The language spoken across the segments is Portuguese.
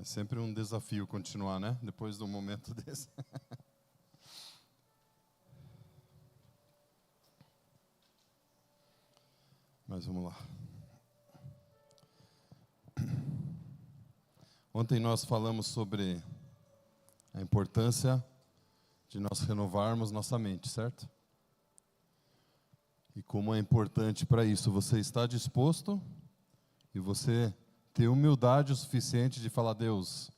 É sempre um desafio continuar, né? Depois de um momento desse. Mas vamos lá. Ontem nós falamos sobre a importância de nós renovarmos nossa mente, certo? E como é importante para isso você estar disposto e você ter humildade o suficiente de falar: Deus,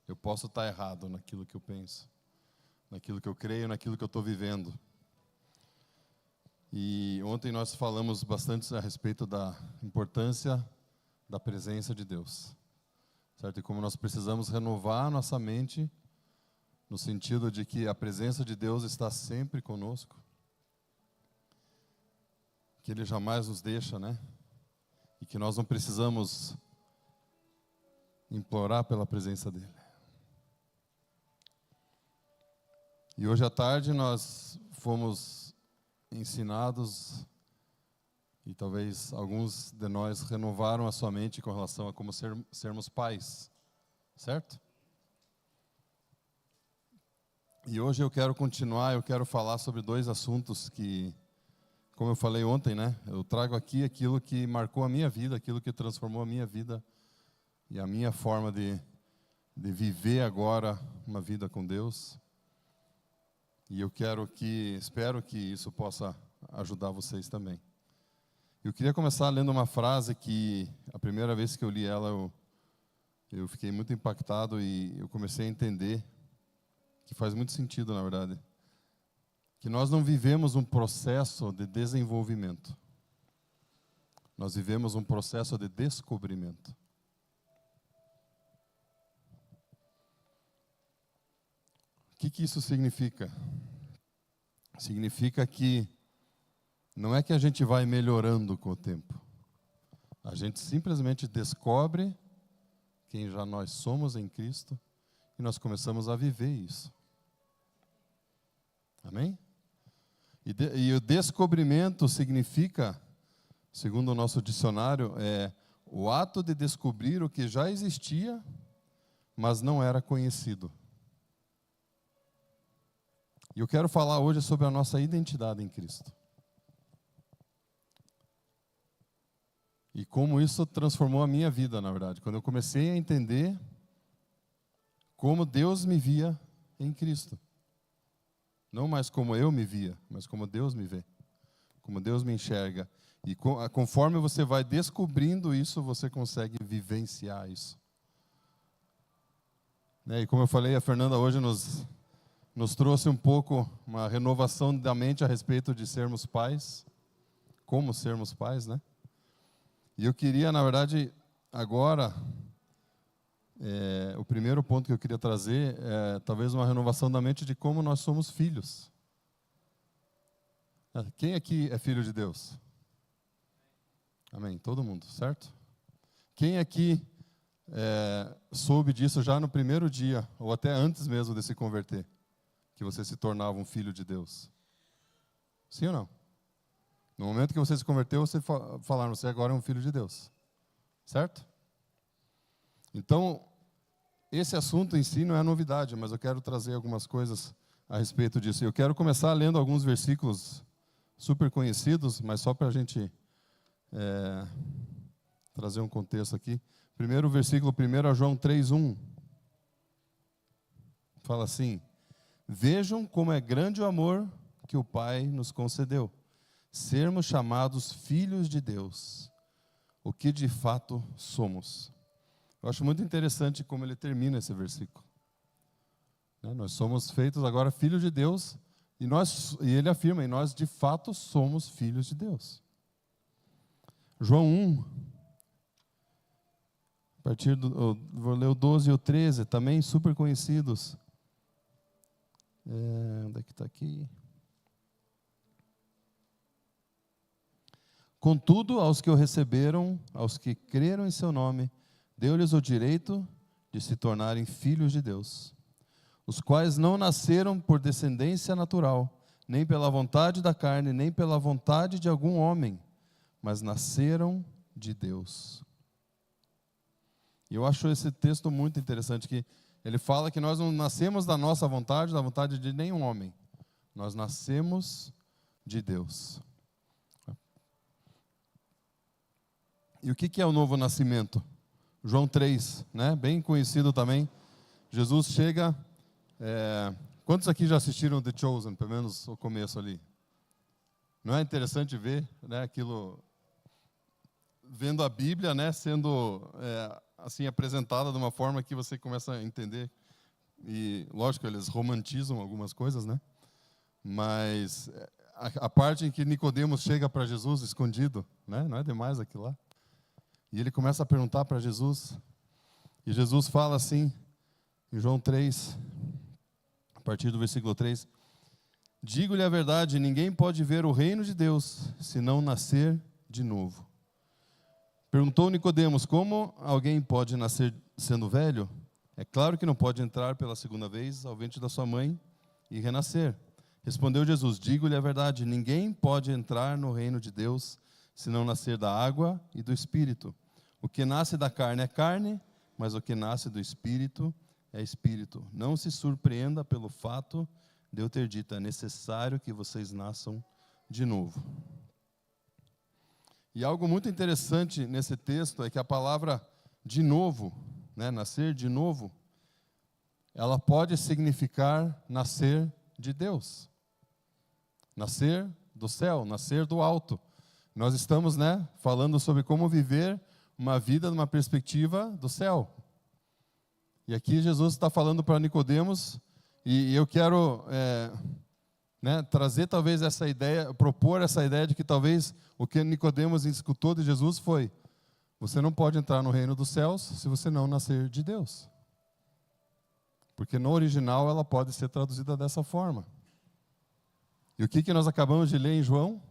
eu posso estar errado naquilo que eu penso, naquilo que eu creio, naquilo que eu estou vivendo. E ontem nós falamos bastante a respeito da importância da presença de Deus, certo? E como nós precisamos renovar a nossa mente, no sentido de que a presença de Deus está sempre conosco, que Ele jamais nos deixa, né? E que nós não precisamos implorar pela presença dEle. E hoje à tarde nós fomos ensinados, e talvez alguns de nós renovaram a sua mente com relação a como sermos pais, certo? E hoje eu quero continuar, eu quero falar sobre dois assuntos que, como eu falei ontem, né? Eu trago aqui aquilo que marcou a minha vida, aquilo que transformou a minha vida e a minha forma de viver agora uma vida com Deus. E eu espero que isso possa ajudar vocês também. Eu queria começar lendo uma frase que, a primeira vez que eu li ela, eu fiquei muito impactado e eu comecei a entender que faz muito sentido, na verdade. Que nós não vivemos um processo de desenvolvimento. Nós vivemos um processo de descobrimento. O que isso significa? Significa que não é que a gente vai melhorando com o tempo. A gente simplesmente descobre quem já nós somos em Cristo e nós começamos a viver isso. Amém? E o descobrimento significa, segundo o nosso dicionário, é o ato de descobrir o que já existia, mas não era conhecido. E eu quero falar hoje sobre a nossa identidade em Cristo. E como isso transformou a minha vida, na verdade. Quando eu comecei a entender como Deus me via em Cristo. Não mais como eu me via, mas como Deus me vê. Como Deus me enxerga. E conforme você vai descobrindo isso, você consegue vivenciar isso. E como eu falei, a Fernanda hoje nos trouxe um pouco uma renovação da mente a respeito de sermos pais, como sermos pais, né? E eu queria, na verdade, agora, o primeiro ponto que eu queria trazer é talvez uma renovação da mente de como nós somos filhos. Quem aqui é filho de Deus? Amém? Todo mundo, certo? Quem aqui soube disso já no primeiro dia, ou até antes mesmo de se converter? Que você se tornava um filho de Deus. Sim ou não? No momento que você se converteu, você falaram, você agora é um filho de Deus. Certo? Então, esse assunto em si não é novidade, mas eu quero trazer algumas coisas a respeito disso. Eu quero começar lendo alguns versículos super conhecidos, mas só para a gente trazer um contexto aqui. Primeiro versículo, 1 João 3:1. Fala assim: vejam como é grande o amor que o Pai nos concedeu, sermos chamados filhos de Deus, o que de fato somos. Eu acho muito interessante como ele termina esse versículo. Nós somos feitos agora filhos de Deus, e ele afirma, e nós de fato somos filhos de Deus. João 1, vou ler o 12 e o 13, também super conhecidos. Onde é que está aqui? Contudo, aos que o receberam, aos que creram em seu nome, deu-lhes o direito de se tornarem filhos de Deus, os quais não nasceram por descendência natural, nem pela vontade da carne, nem pela vontade de algum homem, mas nasceram de Deus. E eu acho esse texto muito interessante, que ele fala que nós não nascemos da nossa vontade, da vontade de nenhum homem. Nós nascemos de Deus. E o que é o novo nascimento? João 3, né? Bem conhecido também. Jesus chega... quantos aqui já assistiram The Chosen, pelo menos o começo ali? Não é interessante ver, né, aquilo, vendo a Bíblia, né, sendo assim apresentada de uma forma que você começa a entender. E, lógico, eles romantizam algumas coisas, né? Mas a parte em que Nicodemos chega para Jesus escondido, né, não é demais aquilo lá. E ele começa a perguntar para Jesus. E Jesus fala assim, em João 3, a partir do versículo 3, digo-lhe a verdade, ninguém pode ver o reino de Deus se não nascer de novo. Perguntou Nicodemos, como alguém pode nascer sendo velho? É claro que não pode entrar pela segunda vez ao ventre da sua mãe e renascer. Respondeu Jesus, digo-lhe a verdade, ninguém pode entrar no reino de Deus se não nascer da água e do Espírito. O que nasce da carne é carne, mas o que nasce do Espírito é Espírito. Não se surpreenda pelo fato de eu ter dito, é necessário que vocês nasçam de novo. E algo muito interessante nesse texto é que a palavra de novo, né, nascer de novo, ela pode significar nascer de Deus. Nascer do céu, nascer do alto. Nós estamos, né, falando sobre como viver uma vida numa perspectiva do céu. E aqui Jesus está falando para Nicodemos, e eu quero trazer talvez essa ideia, propor essa ideia de que talvez o que Nicodemos escutou de Jesus foi: você não pode entrar no reino dos céus se você não nascer de Deus. Porque no original ela pode ser traduzida dessa forma. E o que nós acabamos de ler em João?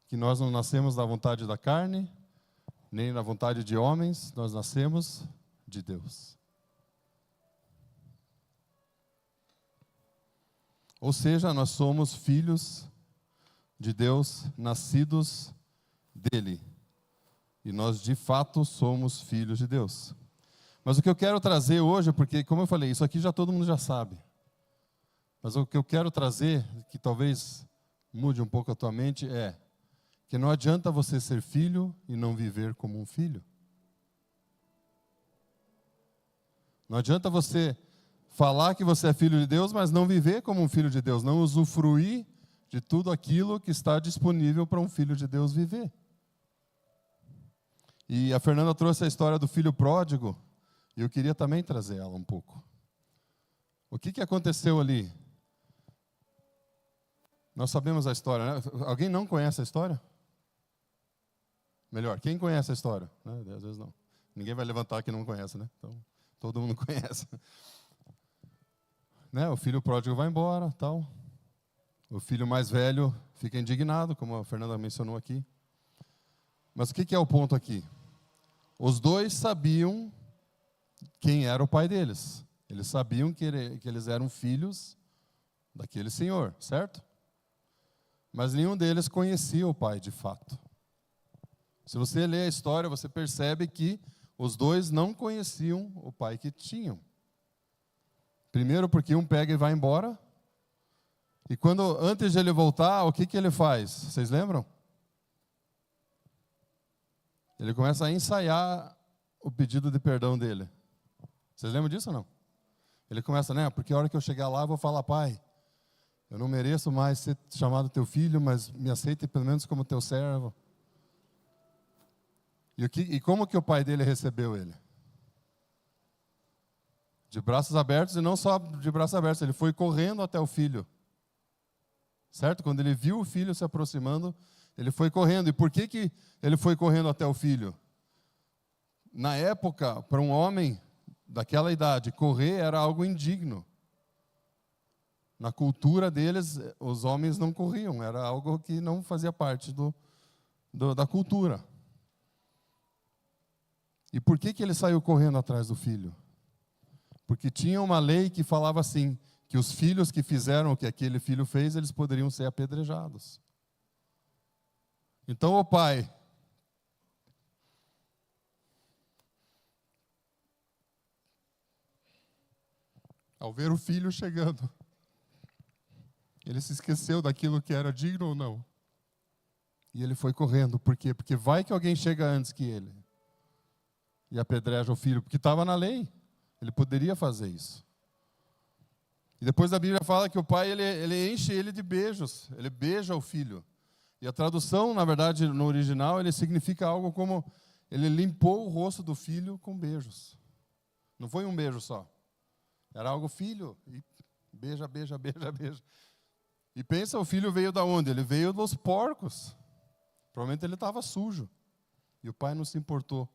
Que nós não nascemos da vontade da carne, nem da vontade de homens, nós nascemos de Deus. Ou seja, nós somos filhos de Deus, nascidos dele. E nós, de fato, somos filhos de Deus. Mas o que eu quero trazer hoje, porque, como eu falei, isso aqui já todo mundo já sabe. Mas o que eu quero trazer, que talvez mude um pouco a tua mente, é que não adianta você ser filho e não viver como um filho. Não adianta você falar que você é filho de Deus, mas não viver como um filho de Deus, não usufruir de tudo aquilo que está disponível para um filho de Deus viver. E a Fernanda trouxe a história do filho pródigo, e eu queria também trazer ela um pouco. O que aconteceu ali? Nós sabemos a história, né? Alguém não conhece a história? Melhor, quem conhece a história? Né? Às vezes não. Ninguém vai levantar que não conhece, né? Então, todo mundo conhece. Né? O filho pródigo vai embora, tal. O filho mais velho fica indignado, como a Fernanda mencionou aqui. Mas o que é o ponto aqui? Os dois sabiam quem era o pai deles. Eles sabiam que eles eram filhos daquele senhor, certo? Mas nenhum deles conhecia o pai de fato. Se você lê a história, você percebe que os dois não conheciam o pai que tinham. Primeiro porque um pega e vai embora. E antes de ele voltar, o que ele faz? Vocês lembram? Ele começa a ensaiar o pedido de perdão dele. Vocês lembram disso ou não? Ele começa, né? Porque a hora que eu chegar lá, eu vou falar: pai, eu não mereço mais ser chamado teu filho, mas me aceite pelo menos como teu servo. E como que o pai dele recebeu ele? De braços abertos, e não só de braços abertos, ele foi correndo até o filho. Certo? Quando ele viu o filho se aproximando, ele foi correndo. E por que ele foi correndo até o filho? Na época, para um homem daquela idade, correr era algo indigno. Na cultura deles, os homens não corriam, era algo que não fazia parte da cultura. E por que ele saiu correndo atrás do filho? Porque tinha uma lei que falava assim, que os filhos que fizeram o que aquele filho fez, eles poderiam ser apedrejados. Então o pai Ao ver o filho chegando, ele se esqueceu daquilo que era digno ou não. E ele foi correndo. Por quê? Porque vai que alguém chega antes que ele e apedreja o filho, porque estava na lei. Ele poderia fazer isso. E depois a Bíblia fala que o pai, ele enche ele de beijos. Ele beija o filho. E a tradução, na verdade, no original, ele significa algo como ele limpou o rosto do filho com beijos. Não foi um beijo só. Era algo, filho, e beija, beija, beija, beija. E pensa, o filho veio da onde? Ele veio dos porcos. Provavelmente ele estava sujo. E o pai não se importou.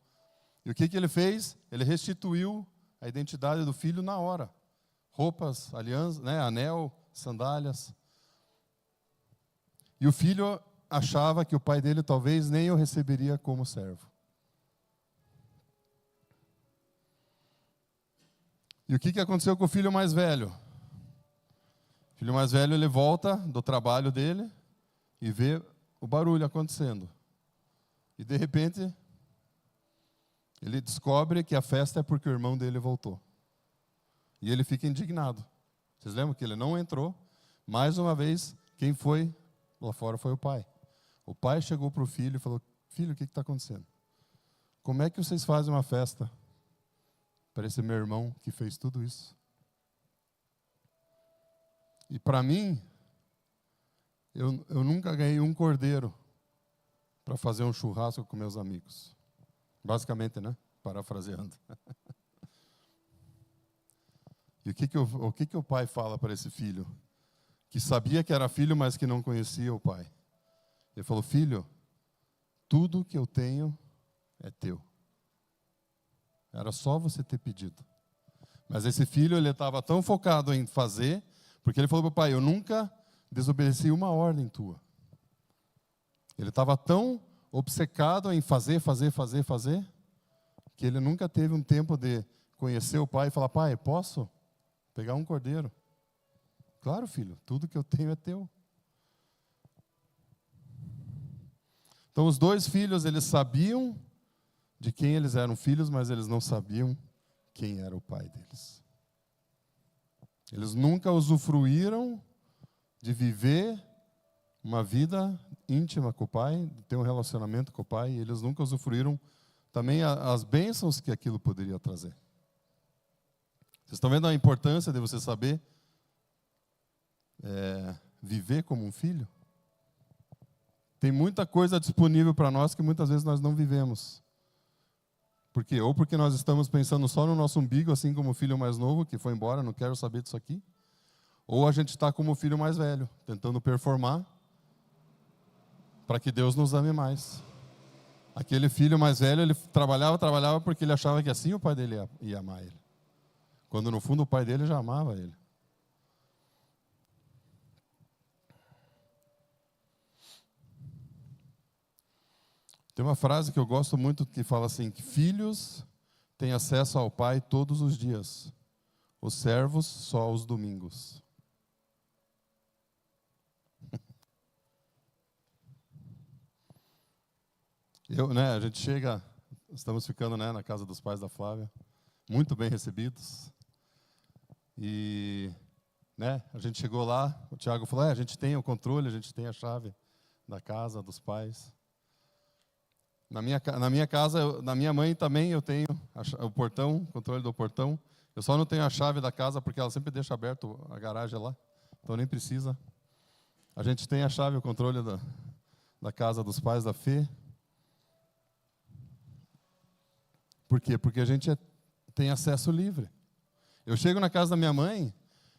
E o que ele fez? Ele restituiu a identidade do filho na hora. Roupas, aliança, né, anel, sandálias. E o filho achava que o pai dele talvez nem o receberia como servo. E o que aconteceu com o filho mais velho? O filho mais velho, ele volta do trabalho dele e vê o barulho acontecendo. E de repente, ele descobre que a festa é porque o irmão dele voltou. E ele fica indignado. Vocês lembram que ele não entrou? Mais uma vez, quem foi lá fora foi o pai. O pai chegou para o filho e falou: filho, o que está acontecendo? Como é que vocês fazem uma festa para esse meu irmão que fez tudo isso? E para mim, eu nunca ganhei um cordeiro para fazer um churrasco com meus amigos. Basicamente, né? Parafraseando. E o que o pai fala para esse filho? Que sabia que era filho, mas que não conhecia o pai. Ele falou: filho, tudo que eu tenho é teu. Era só você ter pedido. Mas esse filho, ele estava tão focado em fazer, porque ele falou para o pai: eu nunca desobedeci uma ordem tua. Ele estava tão obcecado em fazer, que ele nunca teve um tempo de conhecer o pai e falar: pai, posso pegar um cordeiro? Claro, filho, tudo que eu tenho é teu. Então, os dois filhos, eles sabiam de quem eles eram filhos, mas eles não sabiam quem era o pai deles. Eles nunca usufruíram de viver uma vida íntima com o pai, de ter um relacionamento com o pai, e eles nunca usufruíram também as bênçãos que aquilo poderia trazer. Vocês estão vendo a importância de você saber viver como um filho? Tem muita coisa disponível para nós que muitas vezes nós não vivemos. Por quê? Ou porque nós estamos pensando só no nosso umbigo, assim como o filho mais novo, que foi embora, não quero saber disso aqui. Ou a gente está como o filho mais velho, tentando performar para que Deus nos ame mais. Aquele filho mais velho, ele trabalhava porque ele achava que assim o pai dele ia amar ele. Quando no fundo o pai dele já amava ele. Tem uma frase que eu gosto muito que fala assim, que filhos têm acesso ao pai todos os dias, os servos só aos domingos. A gente chega, estamos ficando, na casa dos pais da Flávia, muito bem recebidos. E, a gente chegou lá, o Tiago falou: a gente tem o controle, a gente tem a chave da casa dos pais. Na minha casa, na minha mãe também eu tenho o portão, controle do portão. Eu só não tenho a chave da casa porque ela sempre deixa aberto a garagem lá, então nem precisa. A gente tem a chave, o controle da casa dos pais da Fê. Por quê? Porque a gente tem acesso livre. Eu chego na casa da minha mãe,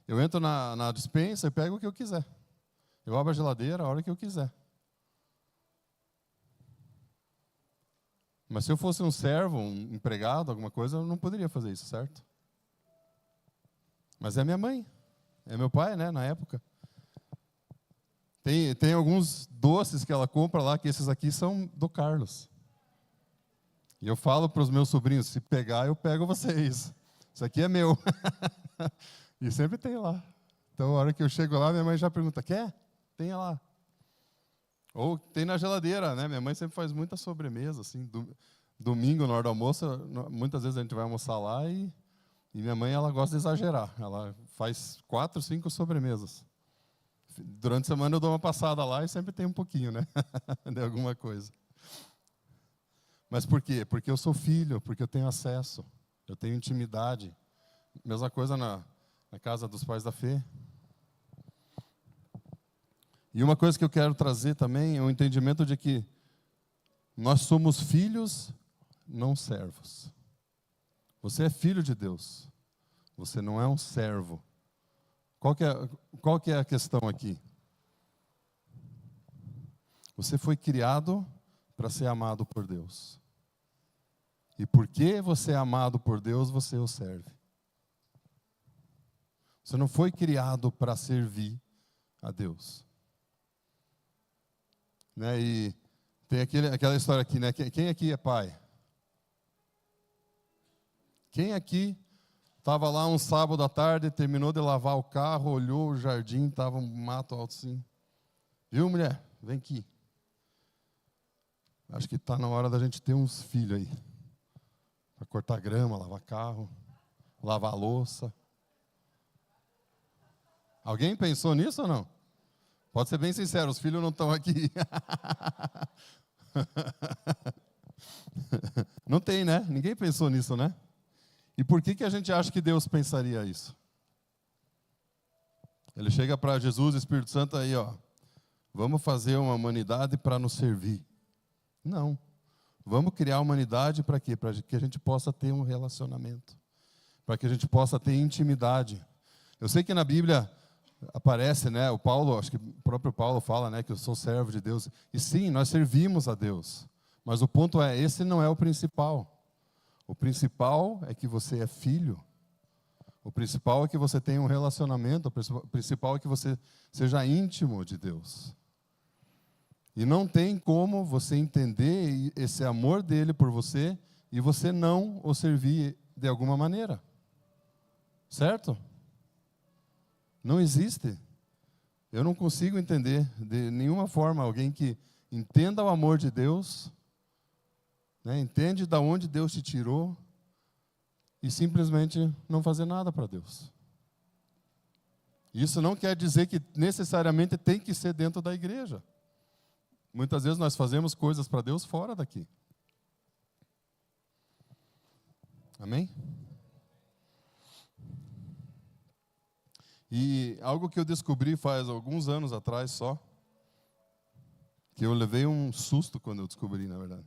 eu entro na despensa e pego o que eu quiser. Eu abro a geladeira a hora que eu quiser. Mas se eu fosse um servo, um empregado, alguma coisa, eu não poderia fazer isso, certo? Mas é minha mãe, é meu pai, na época. Tem alguns doces que ela compra lá, que esses aqui são do Carlos. E eu falo para os meus sobrinhos: se pegar, eu pego vocês. Isso aqui é meu. E sempre tem lá. Então, a hora que eu chego lá, minha mãe já pergunta: quer? Tenha lá. Ou tem na geladeira, Minha mãe sempre faz muita sobremesa, assim. Domingo, na hora do almoço, muitas vezes a gente vai almoçar lá e E minha mãe, ela gosta de exagerar. Ela faz 4, 5 sobremesas. Durante a semana eu dou uma passada lá e sempre tem um pouquinho, né? De alguma coisa. Mas por quê? Porque eu sou filho, porque eu tenho acesso, eu tenho intimidade. Mesma coisa na casa dos pais da Fê. E uma coisa que eu quero trazer também é o entendimento de que nós somos filhos, não servos. Você é filho de Deus. Você não é um servo. Qual que é a questão aqui? Você foi criado para ser amado por Deus. E porque você é amado por Deus, você o serve. Você não foi criado para servir a Deus. Né? E tem aquela história aqui, né? Quem aqui é pai? Quem aqui estava lá um sábado à tarde, terminou de lavar o carro, olhou o jardim, estava um mato alto assim. Viu, mulher? Vem aqui. Acho que está na hora da gente ter uns filhos aí. Para cortar grama, lavar carro, lavar louça. Alguém pensou nisso ou não? Pode ser bem sincero, os filhos não estão aqui. Não tem, né? Ninguém pensou nisso, né? E por que a gente acha que Deus pensaria isso? Ele chega para Jesus, Espírito Santo, aí, ó. Vamos fazer uma humanidade para nos servir. Não. Vamos criar a humanidade para quê? Para que a gente possa ter um relacionamento. Para que a gente possa ter intimidade. Eu sei que na Bíblia aparece, né? O Paulo, acho que o próprio Paulo fala, né? Que eu sou servo de Deus. E sim, nós servimos a Deus. Mas o ponto é, esse não é o principal. O principal é que você é filho. O principal é que você tenha um relacionamento. O principal é que você seja íntimo de Deus. E não tem como você entender esse amor dele por você e você não o servir de alguma maneira. Certo? Não existe. Eu não consigo entender de nenhuma forma alguém que entenda o amor de Deus, né, entende de onde Deus te tirou e simplesmente não fazer nada para Deus. Isso não quer dizer que necessariamente tem que ser dentro da igreja. Muitas vezes nós fazemos coisas para Deus fora daqui. Amém? E algo que eu descobri faz alguns anos atrás só, que eu levei um susto quando eu descobri, na verdade,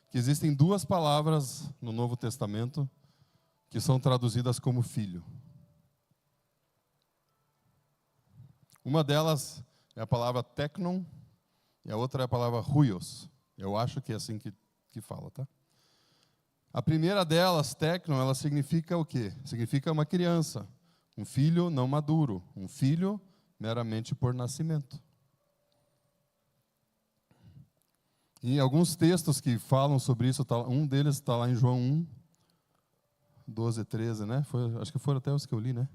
que existem 2 palavras no Novo Testamento que são traduzidas como filho. Uma delas é a palavra teknon e a outra é a palavra huios. Eu acho que é assim que fala, tá? A primeira delas, teknon, ela significa o quê? Significa uma criança. Um filho não maduro, um filho meramente por nascimento. E alguns textos que falam sobre isso, um deles está lá em João 1, 12, 13, né? Acho que foram até os que eu li, né?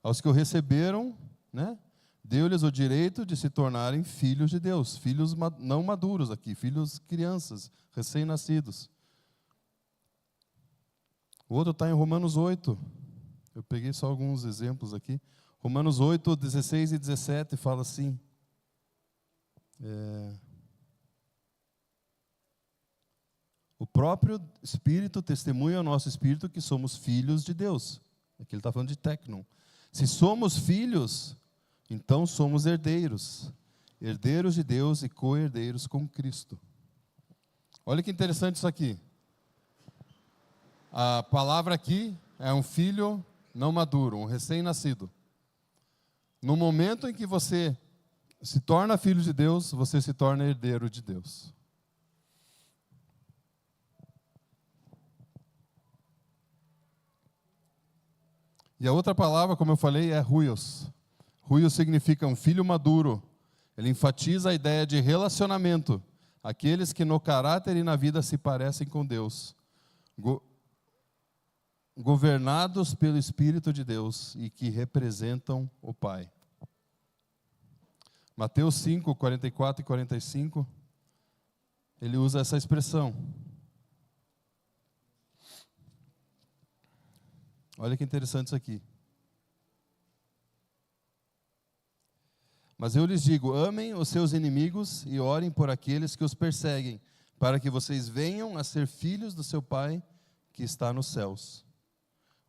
Aos que o receberam, né? Deu-lhes o direito de se tornarem filhos de Deus, filhos não maduros aqui, filhos crianças, recém-nascidos. O outro está em Romanos 8. Eu peguei só alguns exemplos aqui. Romanos 8, 16 e 17 fala assim. O próprio Espírito testemunha ao nosso Espírito que somos filhos de Deus. Aqui ele está falando de teknon. Se somos filhos, então somos herdeiros. Herdeiros de Deus e co-herdeiros com Cristo. Olha que interessante isso aqui. A palavra aqui é um filho não maduro, um recém-nascido. No momento em que você se torna filho de Deus, você se torna herdeiro de Deus. E a outra palavra, como eu falei, é huios. Huios significa um filho maduro. Ele enfatiza a ideia de relacionamento. Aqueles que no caráter e na vida se parecem com Deus. Governados pelo Espírito de Deus e que representam o Pai. Mateus 5, 44 e 45, ele usa essa expressão. Olha que interessante isso aqui. Mas eu lhes digo, amem os seus inimigos e orem por aqueles que os perseguem, para que vocês venham a ser filhos do seu Pai que está nos céus.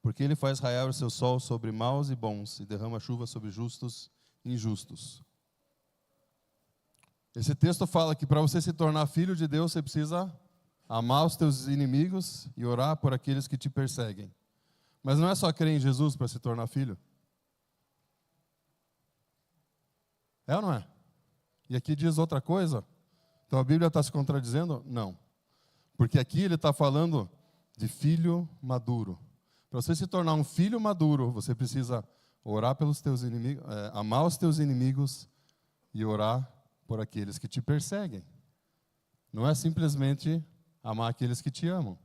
Porque Ele faz raiar o seu sol sobre maus e bons, e derrama chuva sobre justos e injustos. Esse texto fala que para você se tornar filho de Deus, você precisa amar os teus inimigos e orar por aqueles que te perseguem. Mas não é só crer em Jesus para se tornar filho. É ou não é? E aqui diz outra coisa? Então a Bíblia está se contradizendo? Não. Porque aqui ele está falando de filho maduro. Para você se tornar um filho maduro, você precisa orar pelos teus inimigos, amar os teus inimigos e orar por aqueles que te perseguem. Não é simplesmente amar aqueles que te amam.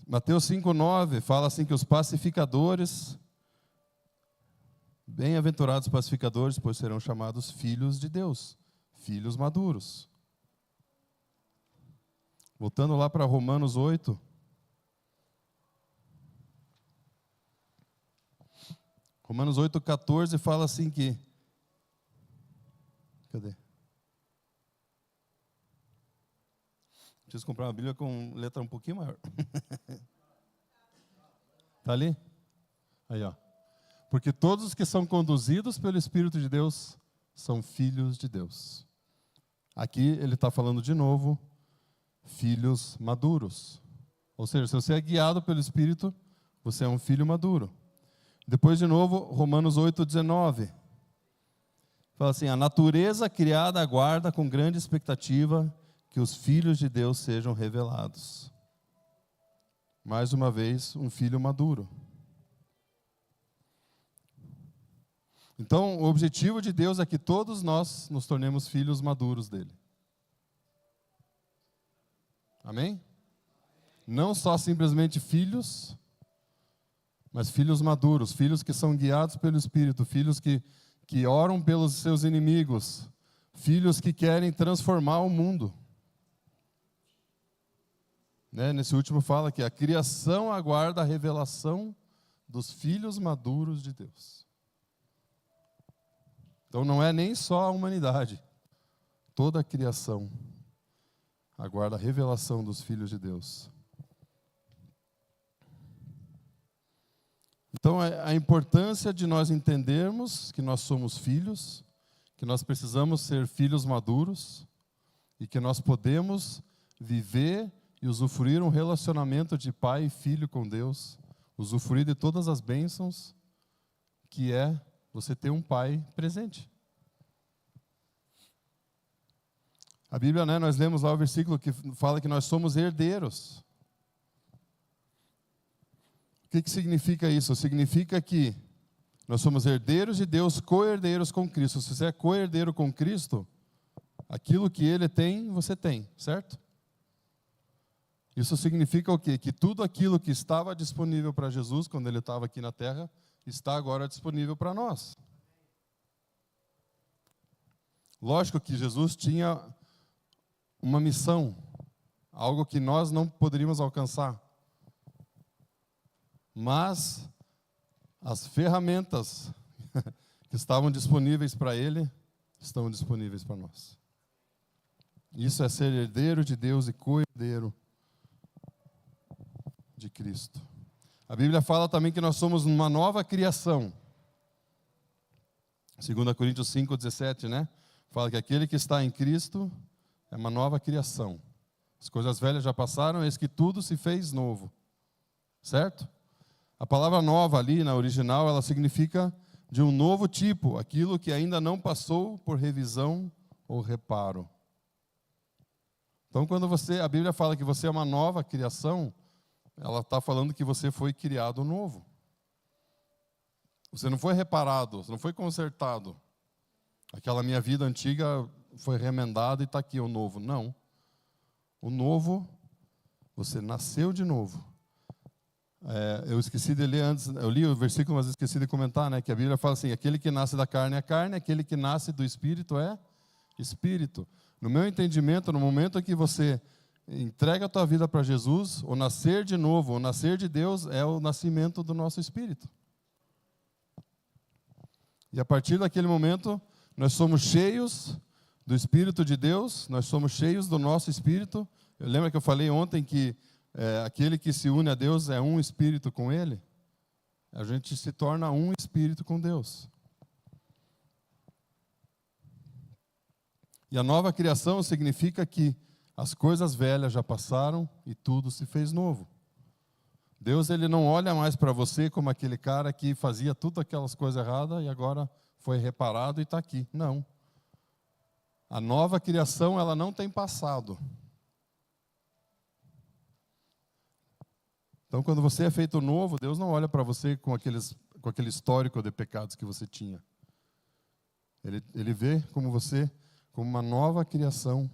Mateus 5,9 fala assim que os pacificadores, bem-aventurados pacificadores, pois serão chamados filhos de Deus, filhos maduros. Voltando lá para Romanos 8. Romanos 8,14 fala assim que... Cadê? Preciso comprar uma Bíblia com letra um pouquinho maior. Está ali? Aí, ó. Porque todos os que são conduzidos pelo Espírito de Deus são filhos de Deus. Aqui ele está falando de novo, filhos maduros. Ou seja, se você é guiado pelo Espírito, você é um filho maduro. Depois de novo, Romanos 8,19. Fala assim, a natureza criada aguarda com grande expectativa que os filhos de Deus sejam revelados. Mais uma vez, um filho maduro. Então, o objetivo de Deus é que todos nós nos tornemos filhos maduros dele. Amém? Não só simplesmente filhos, mas filhos maduros, filhos que são guiados pelo Espírito, filhos que oram pelos seus inimigos, filhos que querem transformar o mundo. Nesse último fala que a criação aguarda a revelação dos filhos maduros de Deus. Então não é nem só a humanidade, toda a criação aguarda a revelação dos filhos de Deus. Então a importância de nós entendermos que nós somos filhos, que nós precisamos ser filhos maduros e que nós podemos viver e usufruir um relacionamento de pai e filho com Deus, usufruir de todas as bênçãos que é você ter um pai presente. A Bíblia, nós lemos lá o versículo que fala que nós somos herdeiros. O que significa isso? Significa que nós somos herdeiros de Deus, co-herdeiros com Cristo. Se você é co-herdeiro com Cristo, aquilo que Ele tem, você tem, certo? Isso significa o quê? Que tudo aquilo que estava disponível para Jesus, quando Ele estava aqui na terra, está agora disponível para nós. Lógico que Jesus tinha uma missão, algo que nós não poderíamos alcançar. Mas as ferramentas que estavam disponíveis para Ele, estão disponíveis para nós. Isso é ser herdeiro de Deus e co-herdeiro de Cristo. A Bíblia fala também que nós somos uma nova criação. 2 Coríntios 5,17, fala que aquele que está em Cristo é uma nova criação. As coisas velhas já passaram, eis que tudo se fez novo. Certo? A palavra nova ali, na original, ela significa de um novo tipo, aquilo que ainda não passou por revisão ou reparo. Então, quando a Bíblia fala que você é uma nova criação, ela está falando que você foi criado novo. Você não foi reparado, você não foi consertado. Aquela minha vida antiga foi remendada e está aqui o novo. Não. O novo, você nasceu de novo. Eu esqueci de ler antes, eu li o versículo, mas esqueci de comentar, que a Bíblia fala assim, aquele que nasce da carne é carne, aquele que nasce do Espírito é Espírito. No meu entendimento, no momento em que você entrega a tua vida para Jesus, o nascer de novo, o nascer de Deus é o nascimento do nosso espírito. E a partir daquele momento, nós somos cheios do Espírito de Deus, nós somos cheios do nosso espírito. Eu lembro que eu falei ontem que aquele que se une a Deus é um espírito com Ele. A gente se torna um espírito com Deus. E a nova criação significa que as coisas velhas já passaram e tudo se fez novo. Deus, ele não olha mais para você como aquele cara que fazia tudo aquelas coisas erradas e agora foi reparado e está aqui. Não. A nova criação, ela não tem passado. Então, quando você é feito novo, Deus não olha para você com aquele histórico de pecados que você tinha. Ele vê como você, como uma nova criação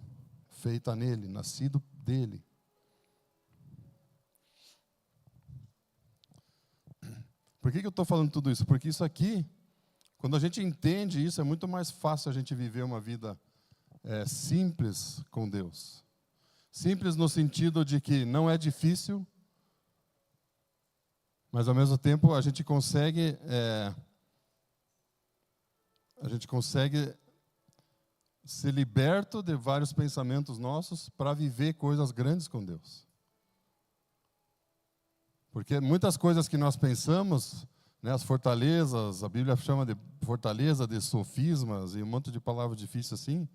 feita nele, nascido dele. Por que eu estou falando tudo isso? Porque isso aqui, quando a gente entende isso, é muito mais fácil a gente viver uma vida simples com Deus. Simples no sentido de que não é difícil, mas ao mesmo tempo a gente consegue ser liberto de vários pensamentos nossos para viver coisas grandes com Deus. Porque muitas coisas que nós pensamos, né, as fortalezas, a Bíblia chama de fortaleza, de sofismas e um monte de palavras difíceis assim,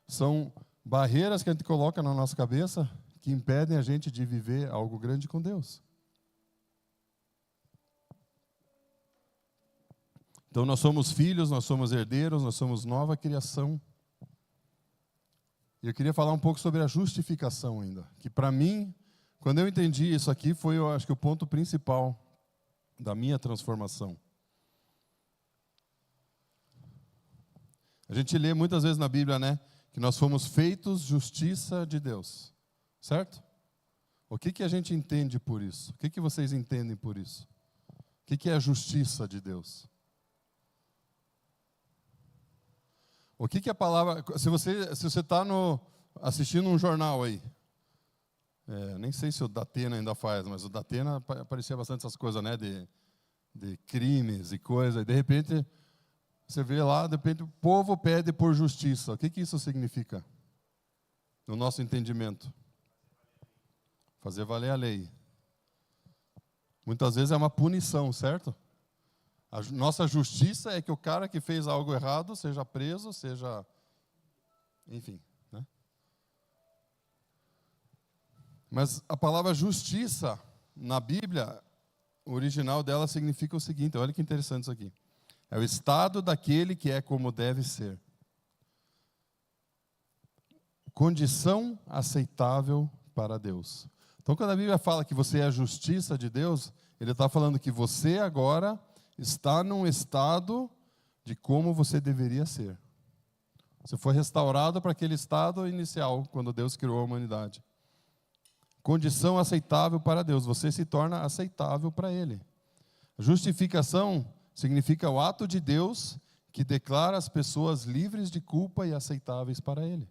são barreiras que a gente coloca na nossa cabeça que impedem a gente de viver algo grande com Deus. Então nós somos filhos, nós somos herdeiros, nós somos nova criação. E eu queria falar um pouco sobre a justificação ainda, que para mim, quando eu entendi isso aqui, foi, eu acho que o ponto principal da minha transformação. A gente lê muitas vezes na Bíblia, né, que nós fomos feitos justiça de Deus, certo? O que a gente entende por isso? O que vocês entendem por isso? O que é a justiça de Deus? O que a palavra... Se você está assistindo um jornal aí, nem sei se o Datena ainda faz, mas o Datena aparecia bastante essas coisas, né, de crimes e coisas, e de repente, você vê lá, de repente o povo pede por justiça. O que isso significa? No nosso entendimento. Fazer valer a lei. Muitas vezes é uma punição, certo? A nossa justiça é que o cara que fez algo errado seja preso, seja... Enfim, né? Mas a palavra justiça, na Bíblia, o original dela significa o seguinte, olha que interessante isso aqui. É o estado daquele que é como deve ser. Condição aceitável para Deus. Então, quando a Bíblia fala que você é a justiça de Deus, ele está falando que você agora está num estado de como você deveria ser. Você foi restaurado para aquele estado inicial, quando Deus criou a humanidade. Condição aceitável para Deus. Você se torna aceitável para Ele. Justificação significa o ato de Deus que declara as pessoas livres de culpa e aceitáveis para Ele.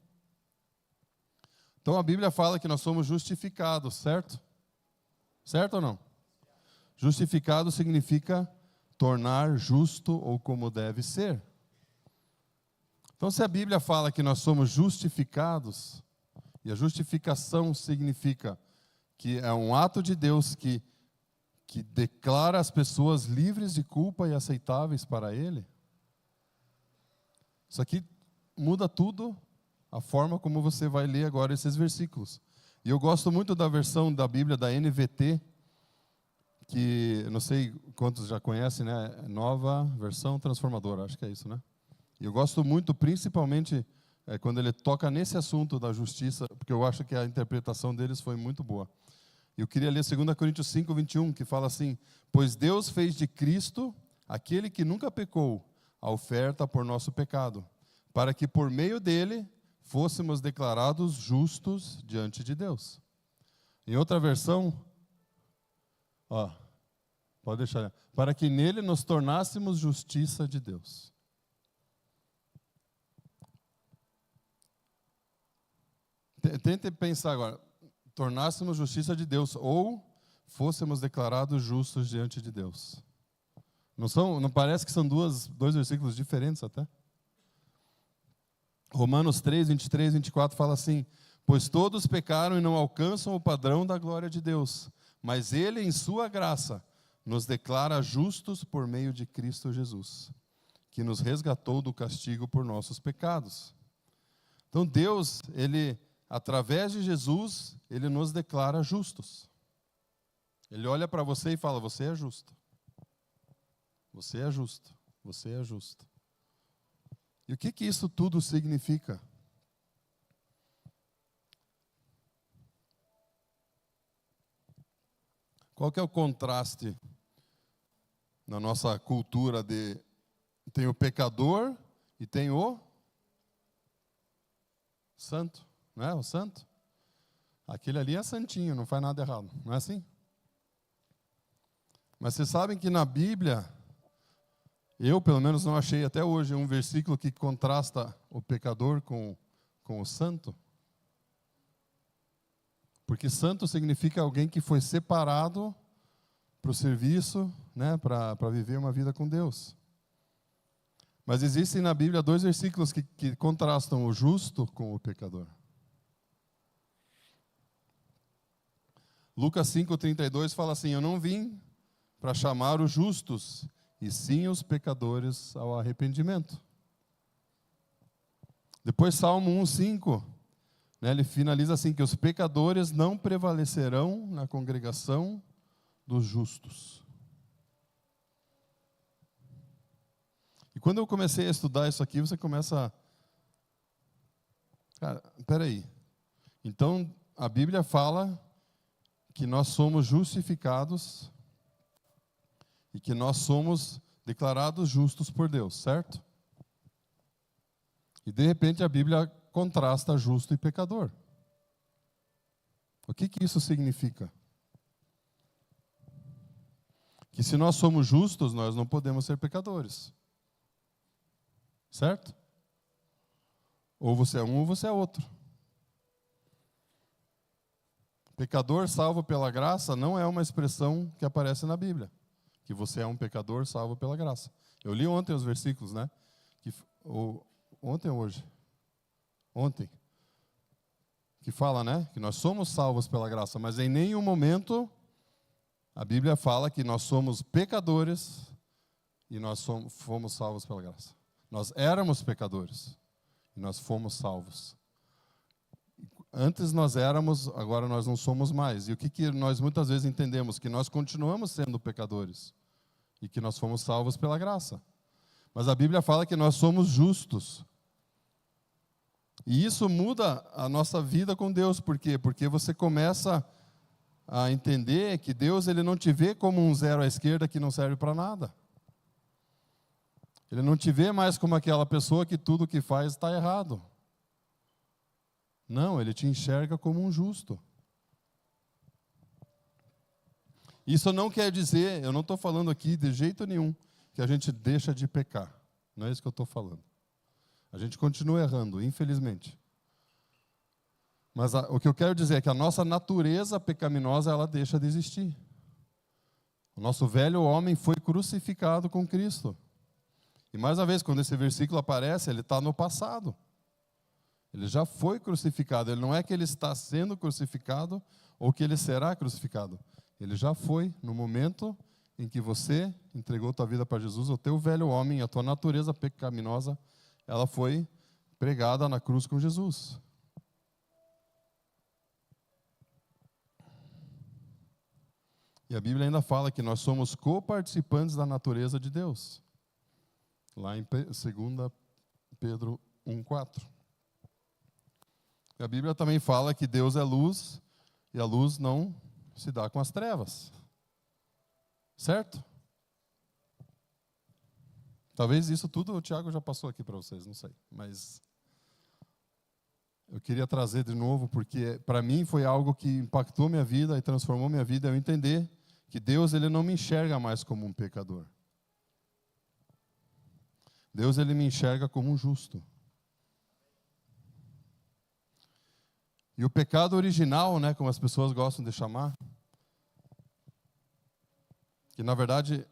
Então a Bíblia fala que nós somos justificados, certo? Certo ou não? Justificado significa tornar justo ou como deve ser. Então, se a Bíblia fala que nós somos justificados, e a justificação significa que é um ato de Deus que declara as pessoas livres de culpa e aceitáveis para Ele, isso aqui muda tudo a forma como você vai ler agora esses versículos. E eu gosto muito da versão da Bíblia da NVT, que não sei quantos já conhecem, né? Nova Versão Transformadora, acho que é isso, né? E eu gosto muito, principalmente, quando ele toca nesse assunto da justiça, porque eu acho que a interpretação deles foi muito boa. Eu queria ler 2 Coríntios 5, 21, que fala assim: pois Deus fez de Cristo, aquele que nunca pecou, a oferta por nosso pecado, para que por meio dele fôssemos declarados justos diante de Deus. Em outra versão, pode deixar, para que nele nos tornássemos justiça de Deus. Tente pensar agora, tornássemos justiça de Deus, ou fôssemos declarados justos diante de Deus. Não parece que são dois versículos diferentes até? Romanos 3, 23 e 24 fala assim: pois todos pecaram e não alcançam o padrão da glória de Deus, mas Ele, em sua graça, nos declara justos por meio de Cristo Jesus, que nos resgatou do castigo por nossos pecados. Então Deus, Ele, através de Jesus, Ele nos declara justos. Ele olha para você e fala: você é justo. Você é justo. Você é justo. E o que isso tudo significa? Qual que é o contraste na nossa cultura de tem o pecador e tem o santo, não é? O santo. Aquele ali é santinho, não faz nada errado, não é assim? Mas vocês sabem que na Bíblia, eu pelo menos não achei até hoje um versículo que contrasta o pecador com o santo. Porque santo significa alguém que foi separado para o serviço, né, para viver uma vida com Deus. Mas existem na Bíblia dois versículos que contrastam o justo com o pecador. Lucas 5:32 fala assim: eu não vim para chamar os justos, e sim os pecadores ao arrependimento. Depois Salmo 1:5, né, ele finaliza assim: que os pecadores não prevalecerão na congregação dos justos. E quando eu comecei a estudar isso aqui, você começa cara, peraí. Então, a Bíblia fala que nós somos justificados e que nós somos declarados justos por Deus, certo? E de repente a Bíblia contrasta justo e pecador. O que isso significa? Que se nós somos justos, nós não podemos ser pecadores. Certo? Ou você é um ou você é outro. Pecador salvo pela graça não é uma expressão que aparece na Bíblia. Que você é um pecador salvo pela graça. Eu li ontem os versículos, né? Ontem ou hoje? Ontem. Que fala, né? Que nós somos salvos pela graça, mas em nenhum momento a Bíblia fala que nós somos pecadores e nós fomos salvos pela graça. Nós éramos pecadores e nós fomos salvos. Antes nós éramos, agora nós não somos mais. E o que nós muitas vezes entendemos? Que nós continuamos sendo pecadores e que nós fomos salvos pela graça. Mas a Bíblia fala que nós somos justos. E isso muda a nossa vida com Deus. Por quê? Porque você começa a entender que Deus, ele não te vê como um zero à esquerda que não serve para nada. Ele não te vê mais como aquela pessoa que tudo que faz está errado. Não, ele te enxerga como um justo. Isso não quer dizer, eu não estou falando aqui de jeito nenhum, que a gente deixa de pecar. Não é isso que eu estou falando. A gente continua errando, infelizmente. Mas o que eu quero dizer é que a nossa natureza pecaminosa, ela deixa de existir. O nosso velho homem foi crucificado com Cristo. E mais uma vez, quando esse versículo aparece, ele está no passado. Ele já foi crucificado. Ele não é que ele está sendo crucificado ou que ele será crucificado. Ele já foi no momento em que você entregou tua vida para Jesus, o teu velho homem, a tua natureza pecaminosa, ela foi pregada na cruz com Jesus. E a Bíblia ainda fala que nós somos coparticipantes da natureza de Deus. Lá em 2 Pedro 1:4. A Bíblia também fala que Deus é luz e a luz não se dá com as trevas. Certo? Talvez isso tudo o Tiago já passou aqui para vocês, não sei. Mas eu queria trazer de novo, porque para mim foi algo que impactou minha vida e transformou minha vida, eu entender que Deus, ele não me enxerga mais como um pecador. Deus, ele me enxerga como um justo. E o pecado original, né, como as pessoas gostam de chamar, que na verdade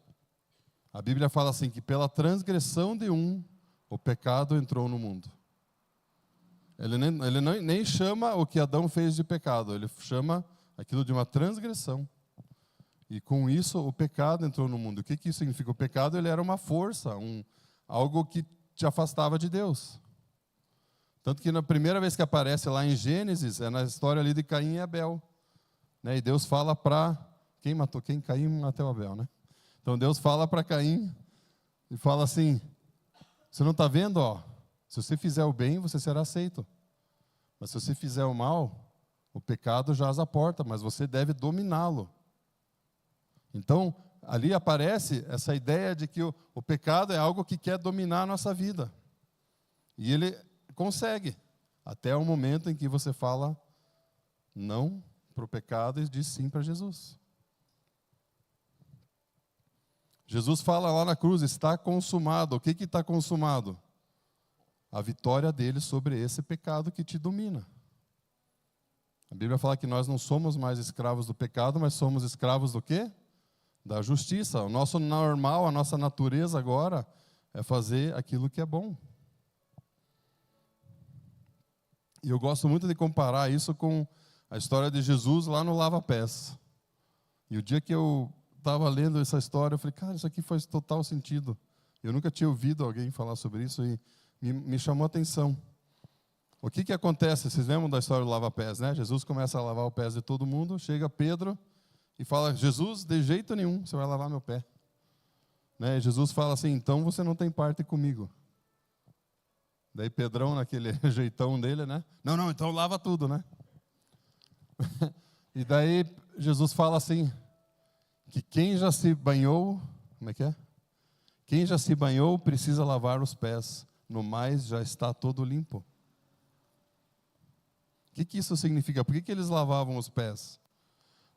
a Bíblia fala assim, que pela transgressão de um, o pecado entrou no mundo. Ele nem chama o que Adão fez de pecado, ele chama aquilo de uma transgressão. E com isso o pecado entrou no mundo. O que isso significa? O pecado ele era uma força, algo que te afastava de Deus. Tanto que na primeira vez que aparece lá em Gênesis, é na história ali de Caim e Abel. Né? E Deus fala para... Quem matou quem? Caim matou Abel, né? Então Deus fala para Caim e fala assim, você não está vendo? Ó, se você fizer o bem, você será aceito. Mas se você fizer o mal, o pecado jaz à porta, mas você deve dominá-lo. Então, ali aparece essa ideia de que o pecado é algo que quer dominar a nossa vida. E ele consegue, até o momento em que você fala não para o pecado e diz sim para Jesus. Jesus fala lá na cruz, está consumado. O que está consumado? A vitória dele sobre esse pecado que te domina. A Bíblia fala que nós não somos mais escravos do pecado, mas somos escravos do quê? Da justiça. O nosso normal, a nossa natureza agora é fazer aquilo que é bom. E eu gosto muito de comparar isso com a história de Jesus lá no lava-pés. E o dia que eu estava lendo essa história, eu falei, cara, isso aqui faz total sentido. Eu nunca tinha ouvido alguém falar sobre isso e me chamou a atenção. O que acontece? Vocês lembram da história do lava-pés, né? Jesus começa a lavar o pés de todo mundo, chega Pedro e fala, Jesus, de jeito nenhum, você vai lavar meu pé. Né? E Jesus fala assim, então você não tem parte comigo. Daí Pedrão, naquele jeitão dele, né? Não, então lava tudo, né? E daí Jesus fala assim, que quem já se banhou, como é que é? Quem já se banhou precisa lavar os pés, no mais já está todo limpo. O que isso significa? Por que eles lavavam os pés?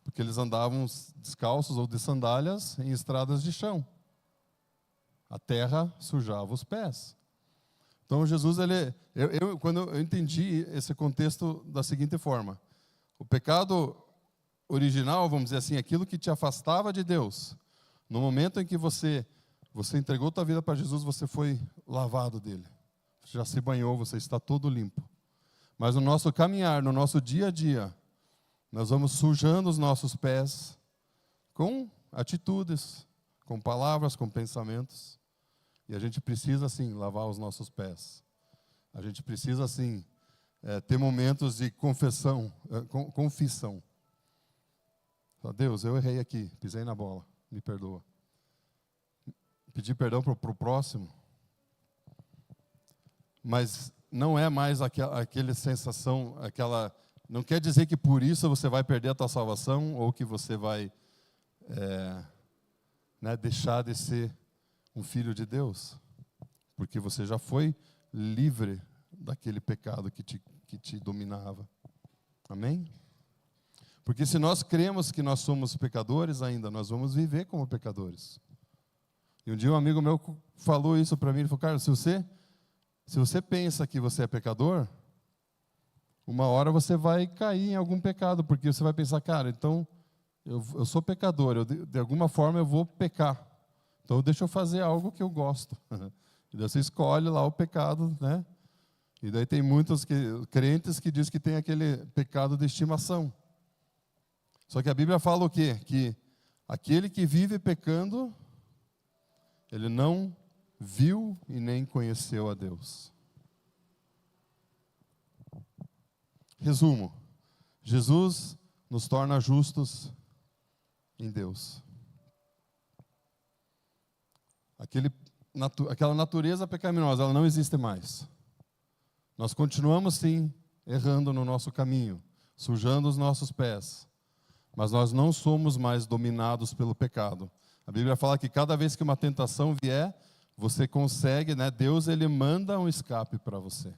Porque eles andavam descalços ou de sandálias em estradas de chão. A terra sujava os pés. Então Jesus, quando eu entendi esse contexto da seguinte forma, o pecado original, vamos dizer assim, aquilo que te afastava de Deus, no momento em que você entregou tua vida para Jesus, você foi lavado dele, já se banhou, você está todo limpo. Mas no nosso caminhar, no nosso dia a dia, nós vamos sujando os nossos pés com atitudes, com palavras, com pensamentos. E a gente precisa, sim, lavar os nossos pés. A gente precisa, sim, ter momentos de confissão. Deus, eu errei aqui, pisei na bola, me perdoa. Pedir perdão para o próximo. Mas não é mais aquela sensação, não quer dizer que por isso você vai perder a tua salvação ou que você vai deixar de ser um filho de Deus, porque você já foi livre daquele pecado que te dominava. Amém? Porque se nós cremos que nós somos pecadores ainda, nós vamos viver como pecadores. E um dia um amigo meu falou isso para mim, ele falou, cara, se você pensa que você é pecador, uma hora você vai cair em algum pecado, porque você vai pensar, cara, então eu sou pecador, de alguma forma eu vou pecar. Então deixa eu fazer algo que eu gosto. E daí você escolhe lá o pecado, né? E daí tem muitos crentes que dizem que tem aquele pecado de estimação. Só que a Bíblia fala o quê? Que aquele que vive pecando, ele não viu e nem conheceu a Deus. Resumo, Jesus nos torna justos em Deus. Aquela natureza pecaminosa, ela não existe mais. Nós continuamos, sim, errando no nosso caminho, sujando os nossos pés, mas nós não somos mais dominados pelo pecado. A Bíblia fala que cada vez que uma tentação vier, você consegue, né? Deus, ele manda um escape para você.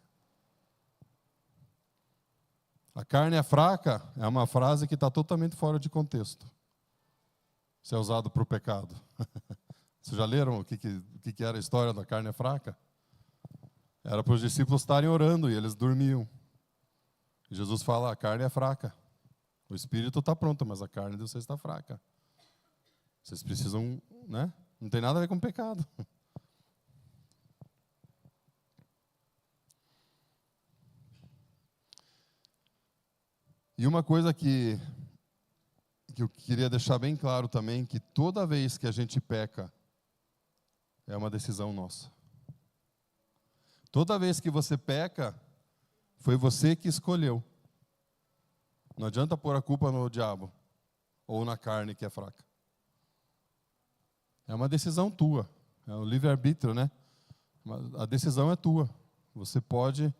A carne é fraca é uma frase que está totalmente fora de contexto. Isso é usado para o pecado. Vocês já leram o que era a história da carne fraca? Era para os discípulos estarem orando e eles dormiam. Jesus fala, a carne é fraca. O espírito está pronto, mas a carne de vocês está fraca. Vocês precisam, né? Não tem nada a ver com pecado. E uma coisa que eu queria deixar bem claro também, que toda vez que a gente peca, é uma decisão nossa. Toda vez que você peca, foi você que escolheu. Não adianta pôr a culpa no diabo ou na carne que é fraca. É uma decisão tua. É o livre-arbítrio, né? A decisão é tua. Você pode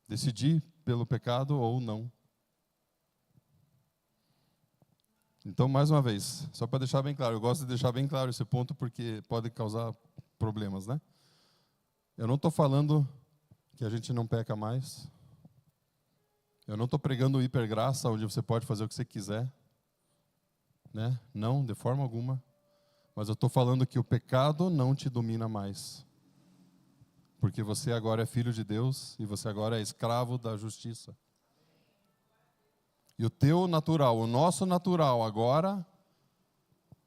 decidir pelo pecado ou não. Então, mais uma vez, só para deixar bem claro, eu gosto de deixar bem claro esse ponto porque pode causar problemas, né? Eu não estou falando que a gente não peca mais. Eu não estou pregando hipergraça, onde você pode fazer o que você quiser. Né? Não, de forma alguma. Mas eu estou falando que o pecado não te domina mais. Porque você agora é filho de Deus e você agora é escravo da justiça. E o teu natural, o nosso natural agora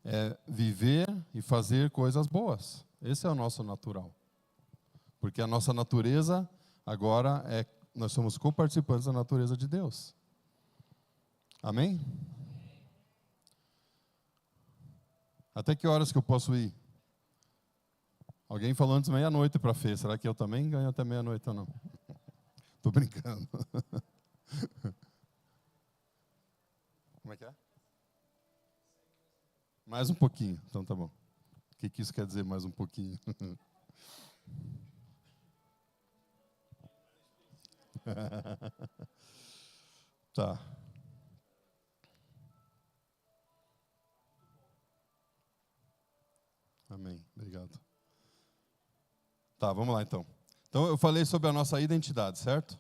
é viver e fazer coisas boas. Esse é o nosso natural. Porque a nossa natureza agora nós somos coparticipantes da natureza de Deus. Amém? Até que horas que eu posso ir? Alguém falou antes meia-noite para a Fê. Será que eu também ganho até meia-noite ou não? Estou brincando. Como é que é? Mais um pouquinho. Então tá bom. O que isso quer dizer, mais um pouquinho? Tá. Amém. Obrigado. Tá, vamos lá então. Então eu falei sobre a nossa identidade, certo?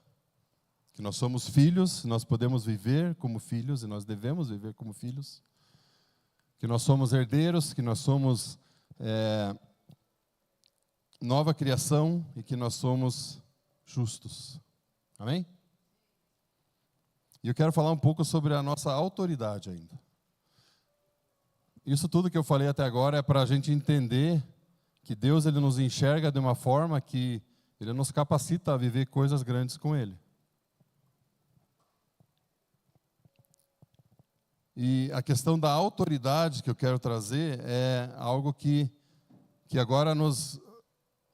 Que nós somos filhos, nós podemos viver como filhos e nós devemos viver como filhos. Que nós somos herdeiros, que nós somos nova criação e que nós somos justos. Amém? E eu quero falar um pouco sobre a nossa autoridade ainda. Isso tudo que eu falei até agora é para a gente entender que Deus ele nos enxerga de uma forma que Ele nos capacita a viver coisas grandes com Ele. E a questão da autoridade que eu quero trazer é algo que agora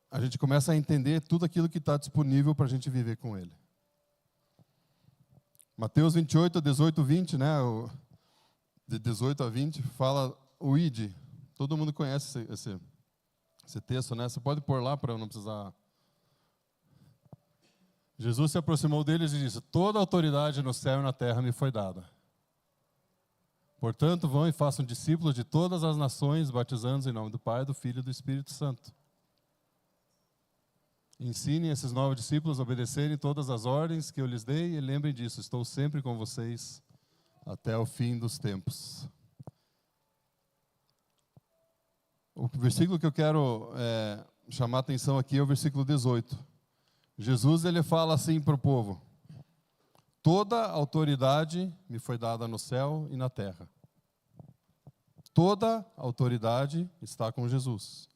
a gente começa a entender tudo aquilo que está disponível para a gente viver com Ele. Mateus 28, 18, 20, né? De 18 a 20, fala o ide. Todo mundo conhece esse texto, né? Você pode pôr lá para eu não precisar. Jesus se aproximou deles e disse: toda a autoridade no céu e na terra me foi dada. Portanto, vão e façam discípulos de todas as nações, batizando-os em nome do Pai, do Filho e do Espírito Santo. Ensinem esses novos discípulos a obedecerem todas as ordens que eu lhes dei e lembrem disso, estou sempre com vocês até o fim dos tempos. O versículo que eu quero chamar a atenção aqui é o versículo 18. Jesus ele fala assim para o povo: toda autoridade me foi dada no céu e na terra. Toda autoridade está com Jesus.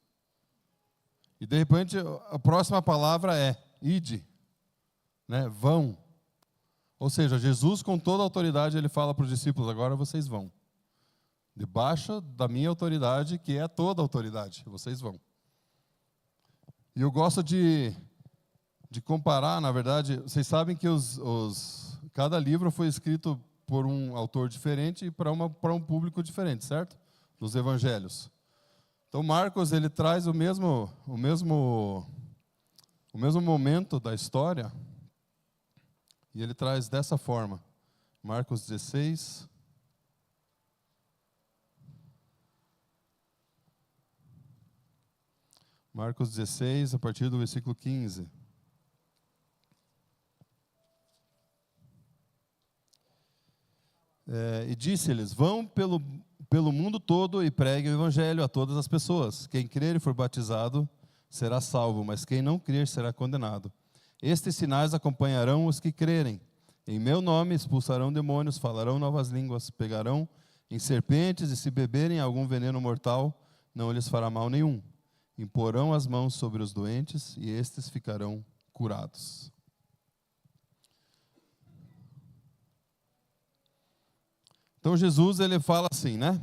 E de repente a próxima palavra é ide, né? Vão. Ou seja, Jesus com toda a autoridade ele fala para os discípulos: agora vocês vão. Debaixo da minha autoridade, que é toda a autoridade, vocês vão. E eu gosto de comparar, na verdade, vocês sabem que cada livro foi escrito por um autor diferente e para um público diferente, certo? Dos evangelhos. Então Marcos ele traz o mesmo momento da história e ele traz dessa forma. Marcos 16. Marcos 16, a partir do versículo 15. E disse-lhes: vão pelo mundo todo e preguem o evangelho a todas as pessoas. Quem crer e for batizado será salvo, mas quem não crer será condenado. Estes sinais acompanharão os que crerem. Em meu nome expulsarão demônios, falarão novas línguas, pegarão em serpentes, e se beberem algum veneno mortal, não lhes fará mal nenhum. Imporão as mãos sobre os doentes, e estes ficarão curados. Então Jesus, ele fala assim, né?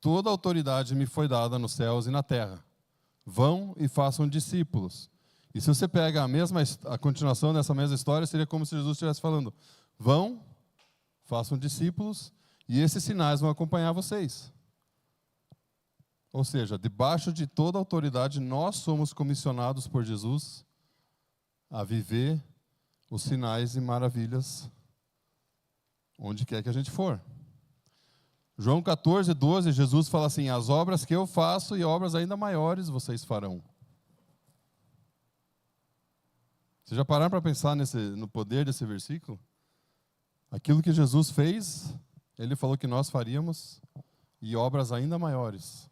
Toda autoridade me foi dada nos céus e na terra. Vão e façam discípulos. E se você pega a continuação dessa mesma história, seria como se Jesus estivesse falando: vão, façam discípulos, e esses sinais vão acompanhar vocês. Ou seja, debaixo de toda autoridade, nós somos comissionados por Jesus a viver os sinais e maravilhas onde quer que a gente for. João 14, 12, Jesus fala assim: as obras que eu faço e obras ainda maiores vocês farão. Vocês já pararam para pensar no poder desse versículo? Aquilo que Jesus fez, Ele falou que nós faríamos, e obras ainda maiores.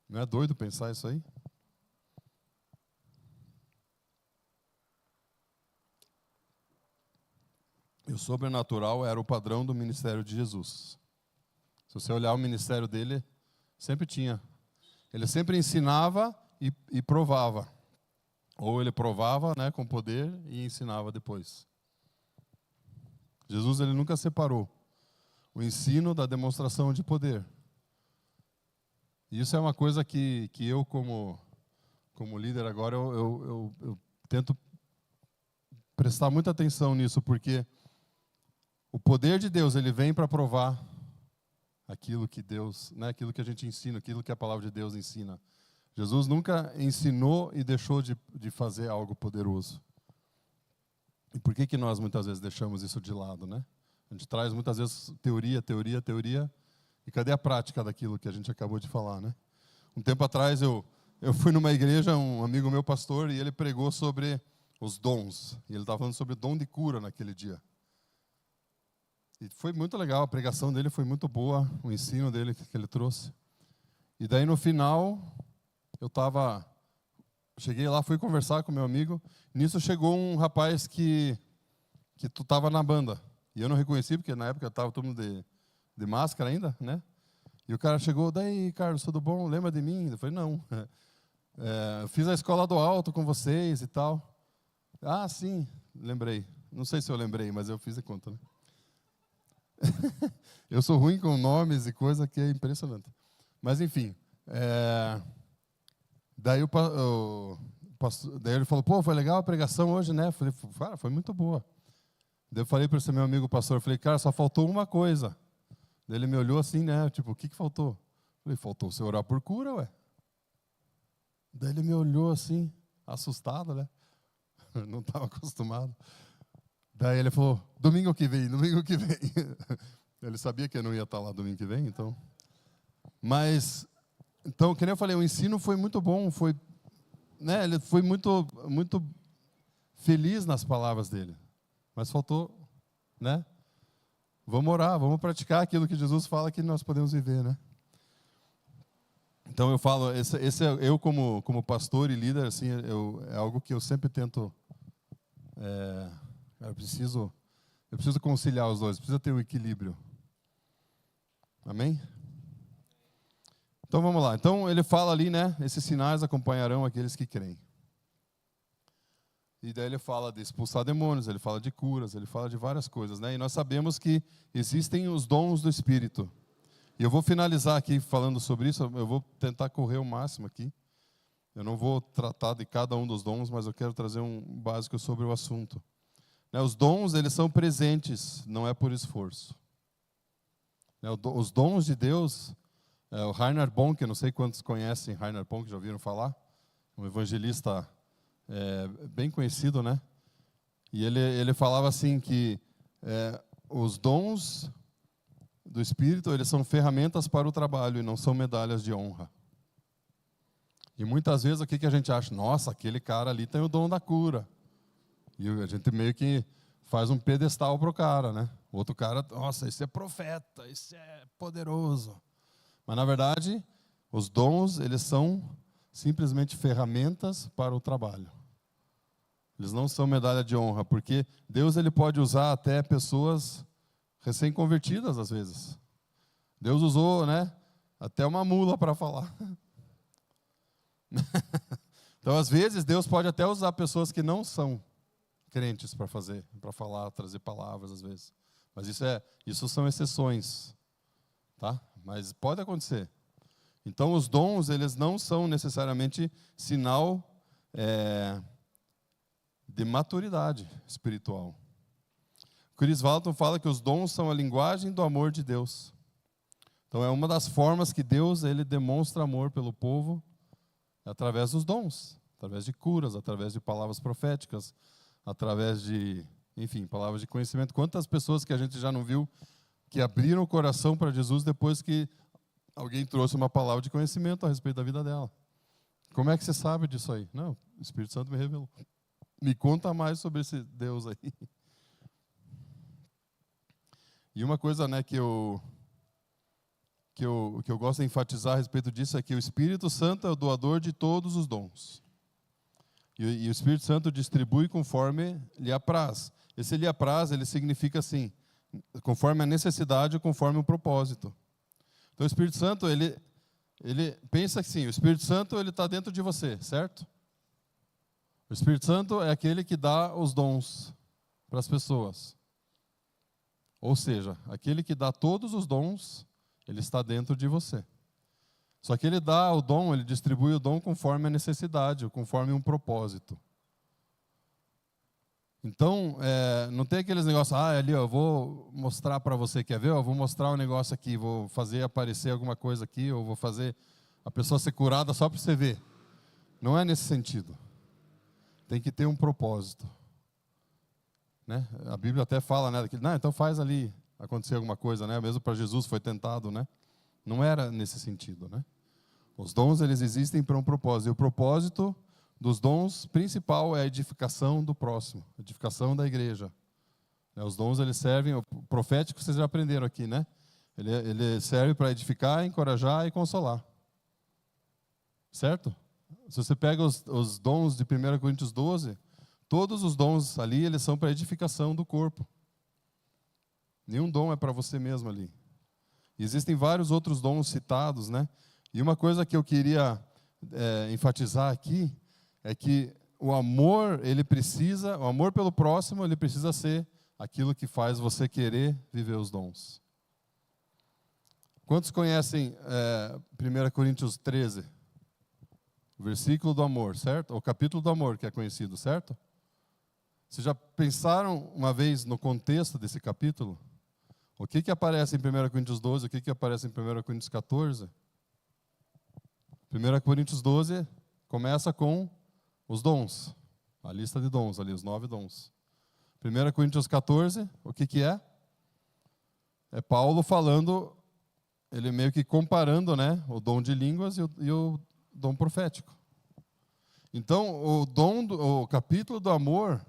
Não é doido pensar isso aí? E o sobrenatural era o padrão do ministério de Jesus. Se você olhar o ministério dele, sempre tinha. Ele sempre ensinava e provava. Ou ele provava, né, com poder e ensinava depois. Jesus, ele nunca separou o ensino da demonstração de poder. E isso é uma coisa que eu, como líder agora, eu tento prestar muita atenção nisso, porque o poder de Deus, ele vem para provar aquilo que Deus, né, aquilo que a gente ensina, aquilo que a palavra de Deus ensina. Jesus nunca ensinou e deixou de fazer algo poderoso. E por que nós muitas vezes deixamos isso de lado, né? A gente traz muitas vezes teoria, e cadê a prática daquilo que a gente acabou de falar, né? Um tempo atrás eu fui numa igreja, um amigo meu pastor, e ele pregou sobre os dons. E ele estava falando sobre o dom de cura naquele dia. E foi muito legal, a pregação dele foi muito boa, o ensino dele que ele trouxe. E daí no final, cheguei lá, fui conversar com meu amigo, nisso chegou um rapaz que estava na banda. E eu não reconheci, porque na época estava todo mundo de máscara ainda, né? E o cara chegou: daí, Carlos, tudo bom? Lembra de mim? Eu falei: não. Eu fiz a escola do alto com vocês e tal. Ah, sim, lembrei. Não sei se eu lembrei, mas eu fiz a conta, né? Eu sou ruim com nomes e coisa que é impressionante. Mas, enfim. Daí daí ele falou: pô, foi legal a pregação hoje, né? Eu falei: cara, foi muito boa. Daí eu falei para esse meu amigo pastor, eu falei: cara, só faltou uma coisa. Daí ele me olhou assim, né? Tipo, o que faltou? Eu falei: faltou você orar por cura, ué. Daí ele me olhou assim, assustado, né? Não estava acostumado. Daí ele falou: domingo que vem. Ele sabia que eu não ia estar lá domingo que vem, então. Mas, então, que nem eu falei, o ensino foi muito bom, né? Ele foi muito, muito feliz nas palavras dele. Mas faltou, né? Vamos orar, vamos praticar aquilo que Jesus fala que nós podemos viver, né? Então eu falo, eu como pastor e líder, assim, é algo que eu sempre tento. Eu preciso conciliar os dois, precisa ter um equilíbrio. Amém? Então vamos lá. Então ele fala ali, né? Esses sinais acompanharão aqueles que creem. E daí ele fala de expulsar demônios, ele fala de curas, ele fala de várias coisas, né? E nós sabemos que existem os dons do Espírito. E eu vou finalizar aqui falando sobre isso, eu vou tentar correr o máximo aqui. Eu não vou tratar de cada um dos dons, mas eu quero trazer um básico sobre o assunto. Os dons, eles são presentes, não é por esforço. Os dons de Deus, o Reinhard Bonk, eu não sei quantos conhecem Reinhard Bonk, já ouviram falar? Um evangelista bem conhecido, né? E ele falava assim que os dons do Espírito, eles são ferramentas para o trabalho e não são medalhas de honra. E muitas vezes o que a gente acha? Nossa, aquele cara ali tem o dom da cura. E a gente meio que faz um pedestal para o cara, né? O outro cara, nossa, esse é profeta, esse é poderoso. Mas, na verdade, os dons, eles são simplesmente ferramentas para o trabalho. Eles não são medalha de honra, porque Deus ele pode usar até pessoas recém-convertidas às vezes. Deus usou, né, até uma mula para falar. Então, às vezes, Deus pode até usar pessoas que não são crentes para falar, trazer palavras às vezes. Mas isso são exceções, tá? Mas pode acontecer. Então, os dons, eles não são necessariamente sinal de maturidade espiritual. Chris Walton fala que os dons são a linguagem do amor de Deus. Então, é uma das formas que Deus ele demonstra amor pelo povo, através dos dons, através de curas, através de palavras proféticas, através de, enfim, palavras de conhecimento. Quantas pessoas que a gente já não viu que abriram o coração para Jesus depois que alguém trouxe uma palavra de conhecimento a respeito da vida dela? Como é que você sabe disso aí? Não, o Espírito Santo me revelou. Me conta mais sobre esse Deus aí. E uma coisa, né, que eu gosto de enfatizar a respeito disso é que o Espírito Santo é o doador de todos os dons. E o Espírito Santo distribui conforme lhe apraz. Esse lhe apraz, ele significa assim, conforme a necessidade, conforme o propósito. Então o Espírito Santo, ele pensa assim, o Espírito Santo ele está dentro de você, certo? O Espírito Santo é aquele que dá os dons para as pessoas. Ou seja, aquele que dá todos os dons, ele está dentro de você. Só que ele dá o dom, ele distribui o dom conforme a necessidade, conforme um propósito. Então, não tem aqueles negócios, ali, eu vou mostrar para você, quer ver? Eu vou mostrar um negócio aqui, vou fazer aparecer alguma coisa aqui, ou vou fazer a pessoa ser curada só para você ver. Não é nesse sentido. Tem que ter um propósito. Né? A Bíblia até fala, né? Então faz ali acontecer alguma coisa, né? Mesmo para Jesus foi tentado, né? Não era nesse sentido, né? Os dons, eles existem para um propósito. E o propósito dos dons principal é a edificação do próximo, a edificação da igreja. Os dons, eles servem, o profético vocês já aprenderam aqui, né? Ele serve para edificar, encorajar e consolar. Certo? Se você pega os dons de 1 Coríntios 12, todos os dons ali, eles são para edificação do corpo. Nenhum dom é para você mesmo ali. E existem vários outros dons citados, né? E uma coisa que eu queria enfatizar aqui é que o amor pelo próximo, ele precisa ser aquilo que faz você querer viver os dons. Quantos conhecem 1 Coríntios 13? O versículo do amor, certo? O capítulo do amor, que é conhecido, certo? Vocês já pensaram uma vez no contexto desse capítulo? O que aparece em 1 Coríntios 12, o que aparece em 1 Coríntios 14? 1 Coríntios 12 começa com os dons, a lista de dons ali, os 9 dons. 1 Coríntios 14, o que é? É Paulo falando, ele meio que comparando, né, o dom de línguas e o dom profético. Então, o capítulo do amor,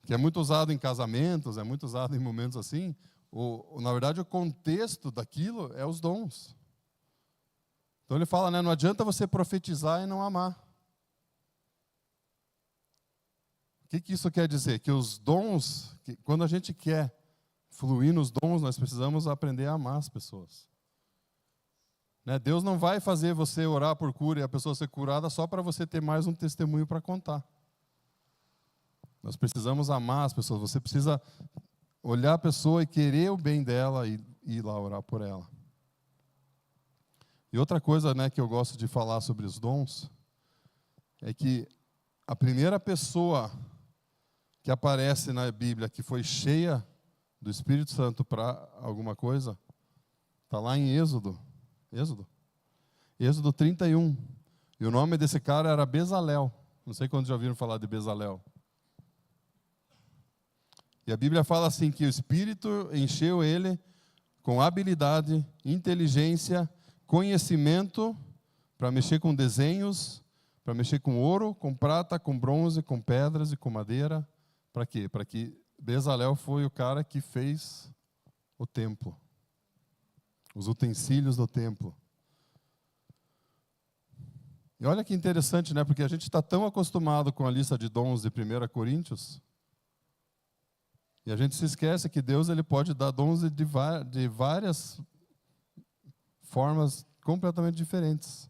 que é muito usado em casamentos, é muito usado em momentos assim, na verdade o contexto daquilo é os dons. Então ele fala, né, não adianta você profetizar e não amar. O que isso quer dizer? Que os dons, quando a gente quer fluir nos dons, nós precisamos aprender a amar as pessoas. Né? Deus não vai fazer você orar por cura e a pessoa ser curada só para você ter mais um testemunho para contar. Nós precisamos amar as pessoas. Você precisa olhar a pessoa e querer o bem dela e ir lá orar por ela. E outra coisa, né, que eu gosto de falar sobre os dons é que a primeira pessoa que aparece na Bíblia que foi cheia do Espírito Santo para alguma coisa está lá em Êxodo 31. E o nome desse cara era Bezalel. Não sei quantos já ouviram falar de Bezalel. E a Bíblia fala assim que o Espírito encheu ele com habilidade, inteligência, conhecimento para mexer com desenhos, para mexer com ouro, com prata, com bronze, com pedras e com madeira. Para quê? Para que Bezalel foi o cara que fez o templo, os utensílios do templo. E olha que interessante, né? Porque a gente está tão acostumado com a lista de dons de 1 Coríntios, e a gente se esquece que Deus ele pode dar dons de várias formas completamente diferentes.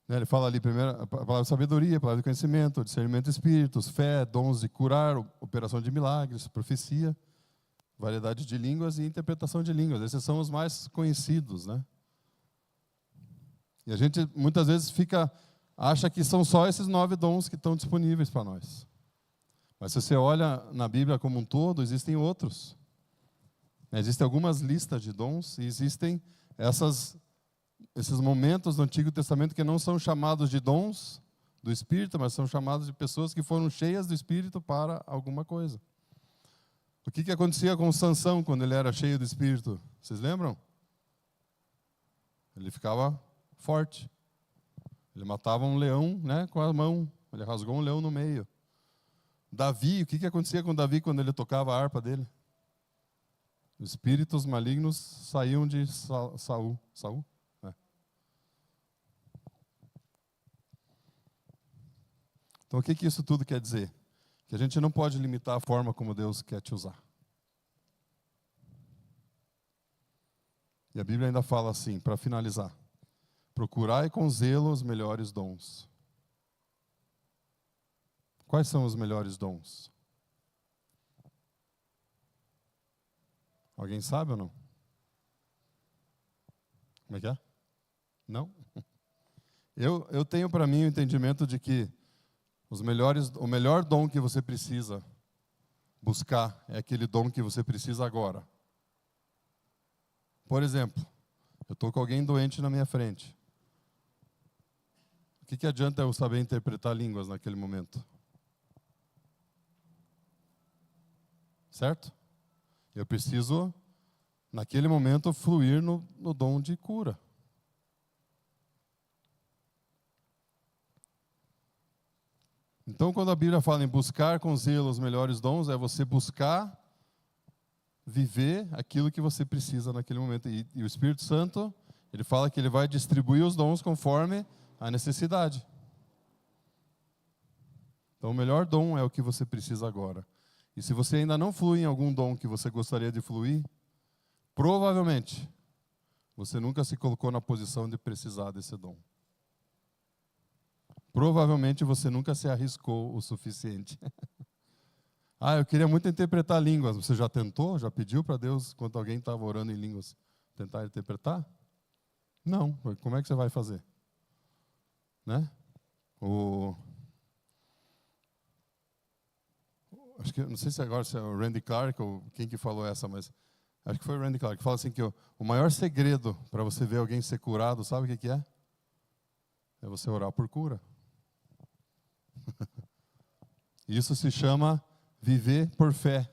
Ele fala ali, primeiro, a palavra de sabedoria, a palavra de conhecimento, discernimento de espíritos, fé, dons de curar, operação de milagres, profecia, variedade de línguas e interpretação de línguas. Esses são os mais conhecidos, né? E a gente muitas vezes acha que são só esses 9 dons que estão disponíveis para nós. Mas se você olha na Bíblia como um todo, existem outros. Existem algumas listas de dons e existem esses momentos do Antigo Testamento que não são chamados de dons do Espírito, mas são chamados de pessoas que foram cheias do Espírito para alguma coisa. O que acontecia com Sansão quando ele era cheio do Espírito? Vocês lembram? Ele ficava forte. Ele matava um leão, né, com a mão. Ele rasgou um leão no meio. Davi, o que acontecia com Davi quando ele tocava a harpa dele? Os espíritos malignos saíam de Saul. Saul? Então, o que isso tudo quer dizer? Que a gente não pode limitar a forma como Deus quer te usar. E a Bíblia ainda fala assim, para finalizar: procurai com zelo os melhores dons. Quais são os melhores dons? Alguém sabe ou não? Como é que é? Não? Eu tenho para mim o entendimento de que o melhor dom que você precisa buscar é aquele dom que você precisa agora. Por exemplo, eu estou com alguém doente na minha frente. O que adianta eu saber interpretar línguas naquele momento? Certo? Eu preciso, naquele momento, fluir no dom de cura. Então, quando a Bíblia fala em buscar com zelo os melhores dons, é você buscar viver aquilo que você precisa naquele momento. E o Espírito Santo, ele fala que ele vai distribuir os dons conforme a necessidade. Então, o melhor dom é o que você precisa agora. E se você ainda não flui em algum dom que você gostaria de fluir, provavelmente você nunca se colocou na posição de precisar desse dom. Provavelmente você nunca se arriscou o suficiente. Eu queria muito interpretar línguas. Você já tentou? Já pediu para Deus, quando alguém estava orando em línguas, tentar interpretar? Não. Como é que você vai fazer? Né? Acho que, não sei se agora se é o Randy Clark ou quem que falou essa, mas acho que foi o Randy Clark, que fala assim que o maior segredo para você ver alguém ser curado, sabe o que é? É você orar por cura. Isso se chama viver por fé.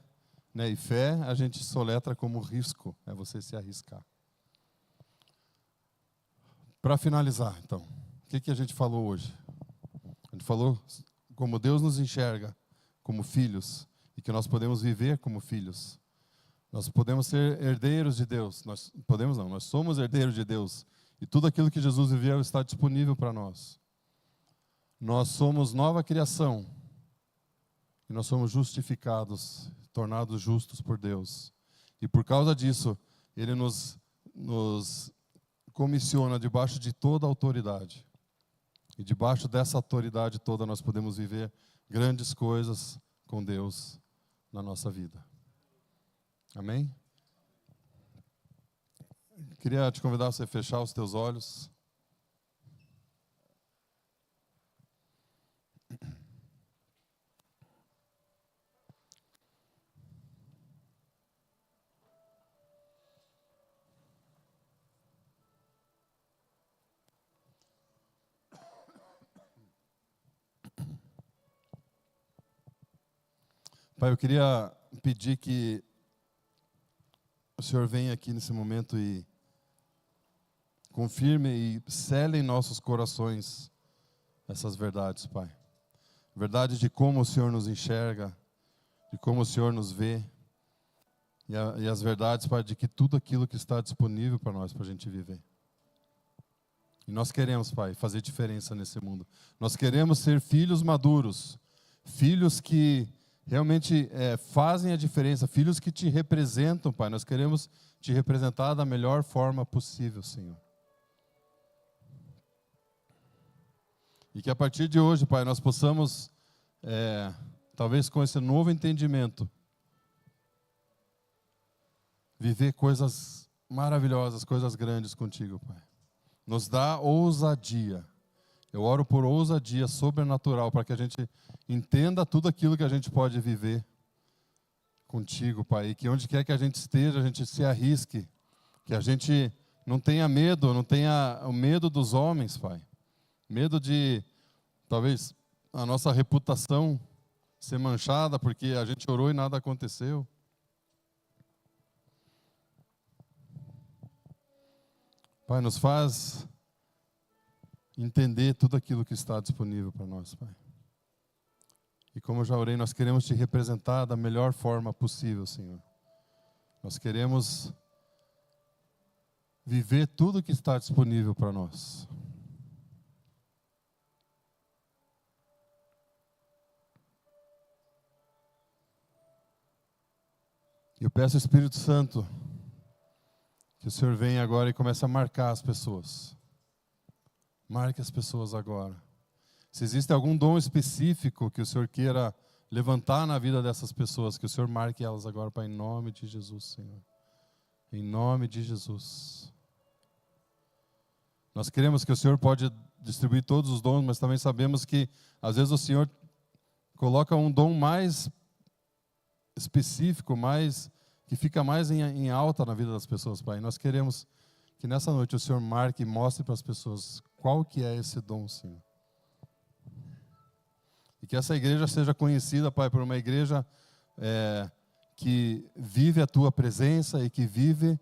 Né? E fé a gente soletra como risco, é você se arriscar. Para finalizar, então, o que a gente falou hoje? A gente falou como Deus nos enxerga como filhos e que nós podemos viver como filhos. Nós podemos ser herdeiros de Deus. Nós somos herdeiros de Deus. E tudo aquilo que Jesus viveu está disponível para nós. Nós somos nova criação. E nós somos justificados, tornados justos por Deus. E por causa disso, Ele nos comissiona debaixo de toda a autoridade. E debaixo dessa autoridade toda nós podemos viver grandes coisas com Deus na nossa vida. Amém? Queria te convidar a você fechar os teus olhos. Pai, eu queria pedir que o Senhor venha aqui nesse momento e confirme e cele em nossos corações essas verdades, Pai. Verdade de como o Senhor nos enxerga, de como o Senhor nos vê. E as verdades, Pai, de que tudo aquilo que está disponível para nós, para a gente viver. E nós queremos, Pai, fazer diferença nesse mundo. Nós queremos ser filhos maduros, filhos que realmente fazem a diferença, filhos que te representam, Pai. Nós queremos te representar da melhor forma possível, Senhor. E que a partir de hoje, Pai, nós possamos, talvez com esse novo entendimento, viver coisas maravilhosas, coisas grandes contigo, Pai. Nos dá ousadia. Eu oro por ousadia sobrenatural para que a gente entenda tudo aquilo que a gente pode viver contigo, Pai. E que onde quer que a gente esteja, a gente se arrisque. Que a gente não tenha medo, não tenha o medo dos homens, Pai. Medo de, talvez, a nossa reputação ser manchada porque a gente orou e nada aconteceu. Pai, nos faz entender tudo aquilo que está disponível para nós, Pai. E como eu já orei, nós queremos te representar da melhor forma possível, Senhor. Nós queremos viver tudo que está disponível para nós. Eu peço ao Espírito Santo que o Senhor venha agora e comece a marcar as pessoas. Marque as pessoas agora. Se existe algum dom específico que o Senhor queira levantar na vida dessas pessoas, que o Senhor marque elas agora, Pai, em nome de Jesus, Senhor. Em nome de Jesus. Nós queremos que o Senhor pode distribuir todos os dons, mas também sabemos que, às vezes, o Senhor coloca um dom mais específico, que fica mais em alta na vida das pessoas, Pai. Nós queremos que nessa noite o Senhor marque e mostre para as pessoas qual que é esse dom, Senhor. E que essa igreja seja conhecida, Pai, por uma igreja que vive a Tua presença e que vive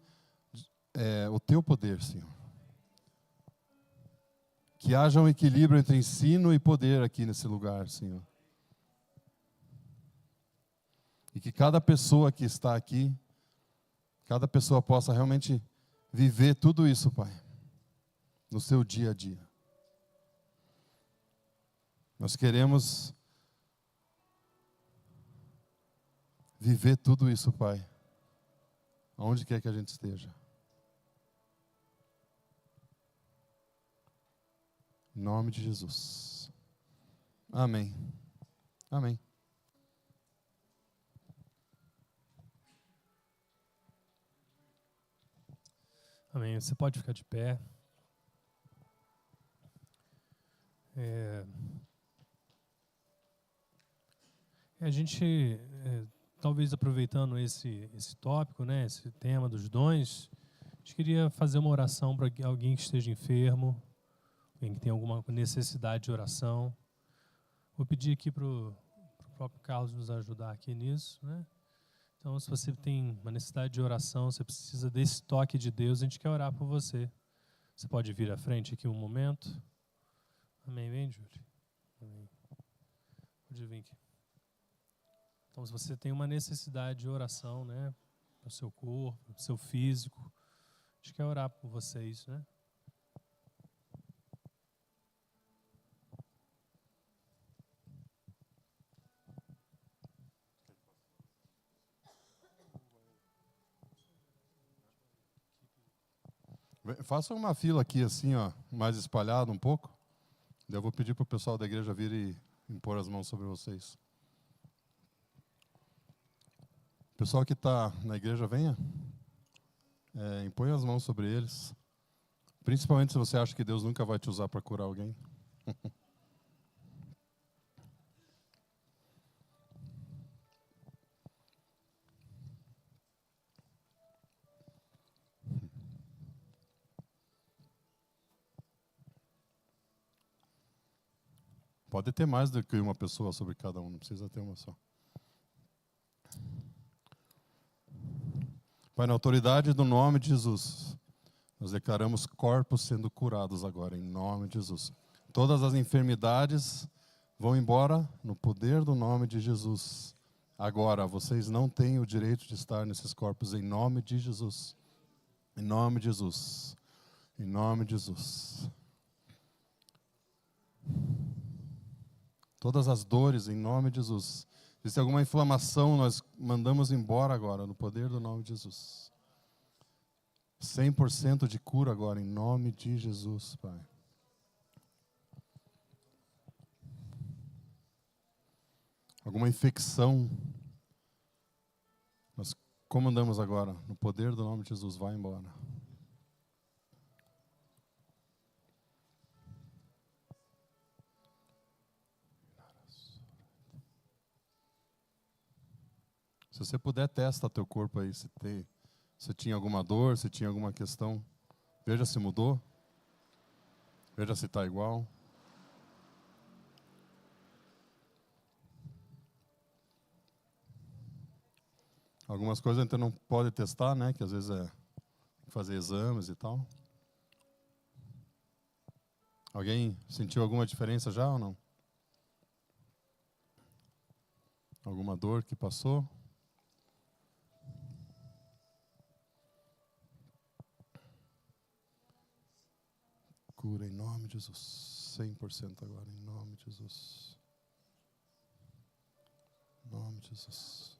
o Teu poder, Senhor. Que haja um equilíbrio entre ensino e poder aqui nesse lugar, Senhor. E que cada pessoa que está aqui, cada pessoa possa realmente viver tudo isso, Pai, no seu dia a dia. Nós queremos viver tudo isso, Pai, aonde quer que a gente esteja. Em nome de Jesus. Amém. Amém. Amém. Você pode ficar de pé. A gente, talvez aproveitando esse tópico, né, esse tema dos dons, a gente queria fazer uma oração para alguém que esteja enfermo, alguém que tem alguma necessidade de oração. Vou pedir aqui para o próprio Carlos nos ajudar aqui nisso, né? Então, se você tem uma necessidade de oração, você precisa desse toque de Deus, a gente quer orar por você. Você pode vir à frente aqui um momento. Amém, vem, Júlio. Amém. Pode vir aqui. Então, se você tem uma necessidade de oração, né, para o seu corpo, para o seu físico, a gente quer orar por vocês, né? Faça uma fila aqui assim, ó, mais espalhada um pouco. Daí eu vou pedir para o pessoal da igreja vir e impor as mãos sobre vocês. O pessoal que está na igreja, venha. Impõe as mãos sobre eles. Principalmente se você acha que Deus nunca vai te usar para curar alguém. Pode ter mais do que uma pessoa sobre cada um, não precisa ter uma só. Pai, na autoridade do nome de Jesus, nós declaramos corpos sendo curados agora, em nome de Jesus. Todas as enfermidades vão embora no poder do nome de Jesus. Agora, vocês não têm o direito de estar nesses corpos, em nome de Jesus. Em nome de Jesus. Em nome de Jesus. Todas as dores, em nome de Jesus. Se tem alguma inflamação, nós mandamos embora agora, no poder do nome de Jesus. 100% de cura agora, em nome de Jesus, Pai. Alguma infecção, nós comandamos agora, no poder do nome de Jesus, vai embora. Se você puder, testa teu corpo aí, se tinha alguma dor, se tinha alguma questão. Veja se mudou. Veja se está igual. Algumas coisas a gente não pode testar, né? Que às vezes é fazer exames e tal. Alguém sentiu alguma diferença já ou não? Alguma dor que passou? Cura em nome de Jesus. 100% agora, em nome de Jesus. Em nome de Jesus.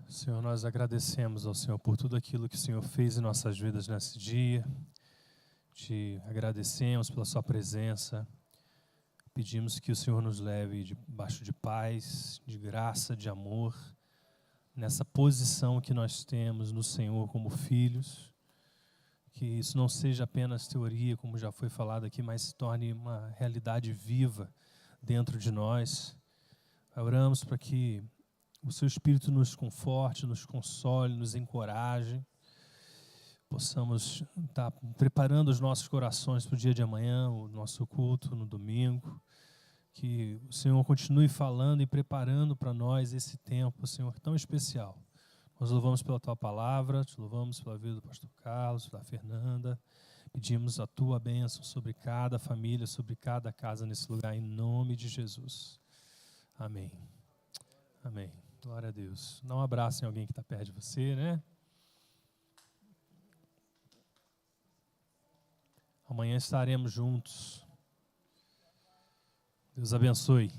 Senhor, nós agradecemos ao Senhor por tudo aquilo que o Senhor fez em nossas vidas nesse dia. Te agradecemos pela sua presença, Pedimos que o Senhor nos leve debaixo de paz, de graça, de amor, nessa posição que nós temos no Senhor como filhos. Que isso não seja apenas teoria, como já foi falado aqui, mas se torne uma realidade viva dentro de nós. Oramos para que o Seu Espírito nos conforte, nos console, nos encoraje. Possamos estar preparando os nossos corações para o dia de amanhã, o nosso culto no domingo. Que o Senhor continue falando e preparando para nós esse tempo, Senhor, tão especial. Nós louvamos pela Tua palavra, te louvamos pela vida do pastor Carlos, da Fernanda. Pedimos a Tua bênção sobre cada família, sobre cada casa nesse lugar, em nome de Jesus. Amém. Amém. Glória a Deus. Dá um abraço em alguém que está perto de você, né? Amanhã estaremos juntos. Deus abençoe.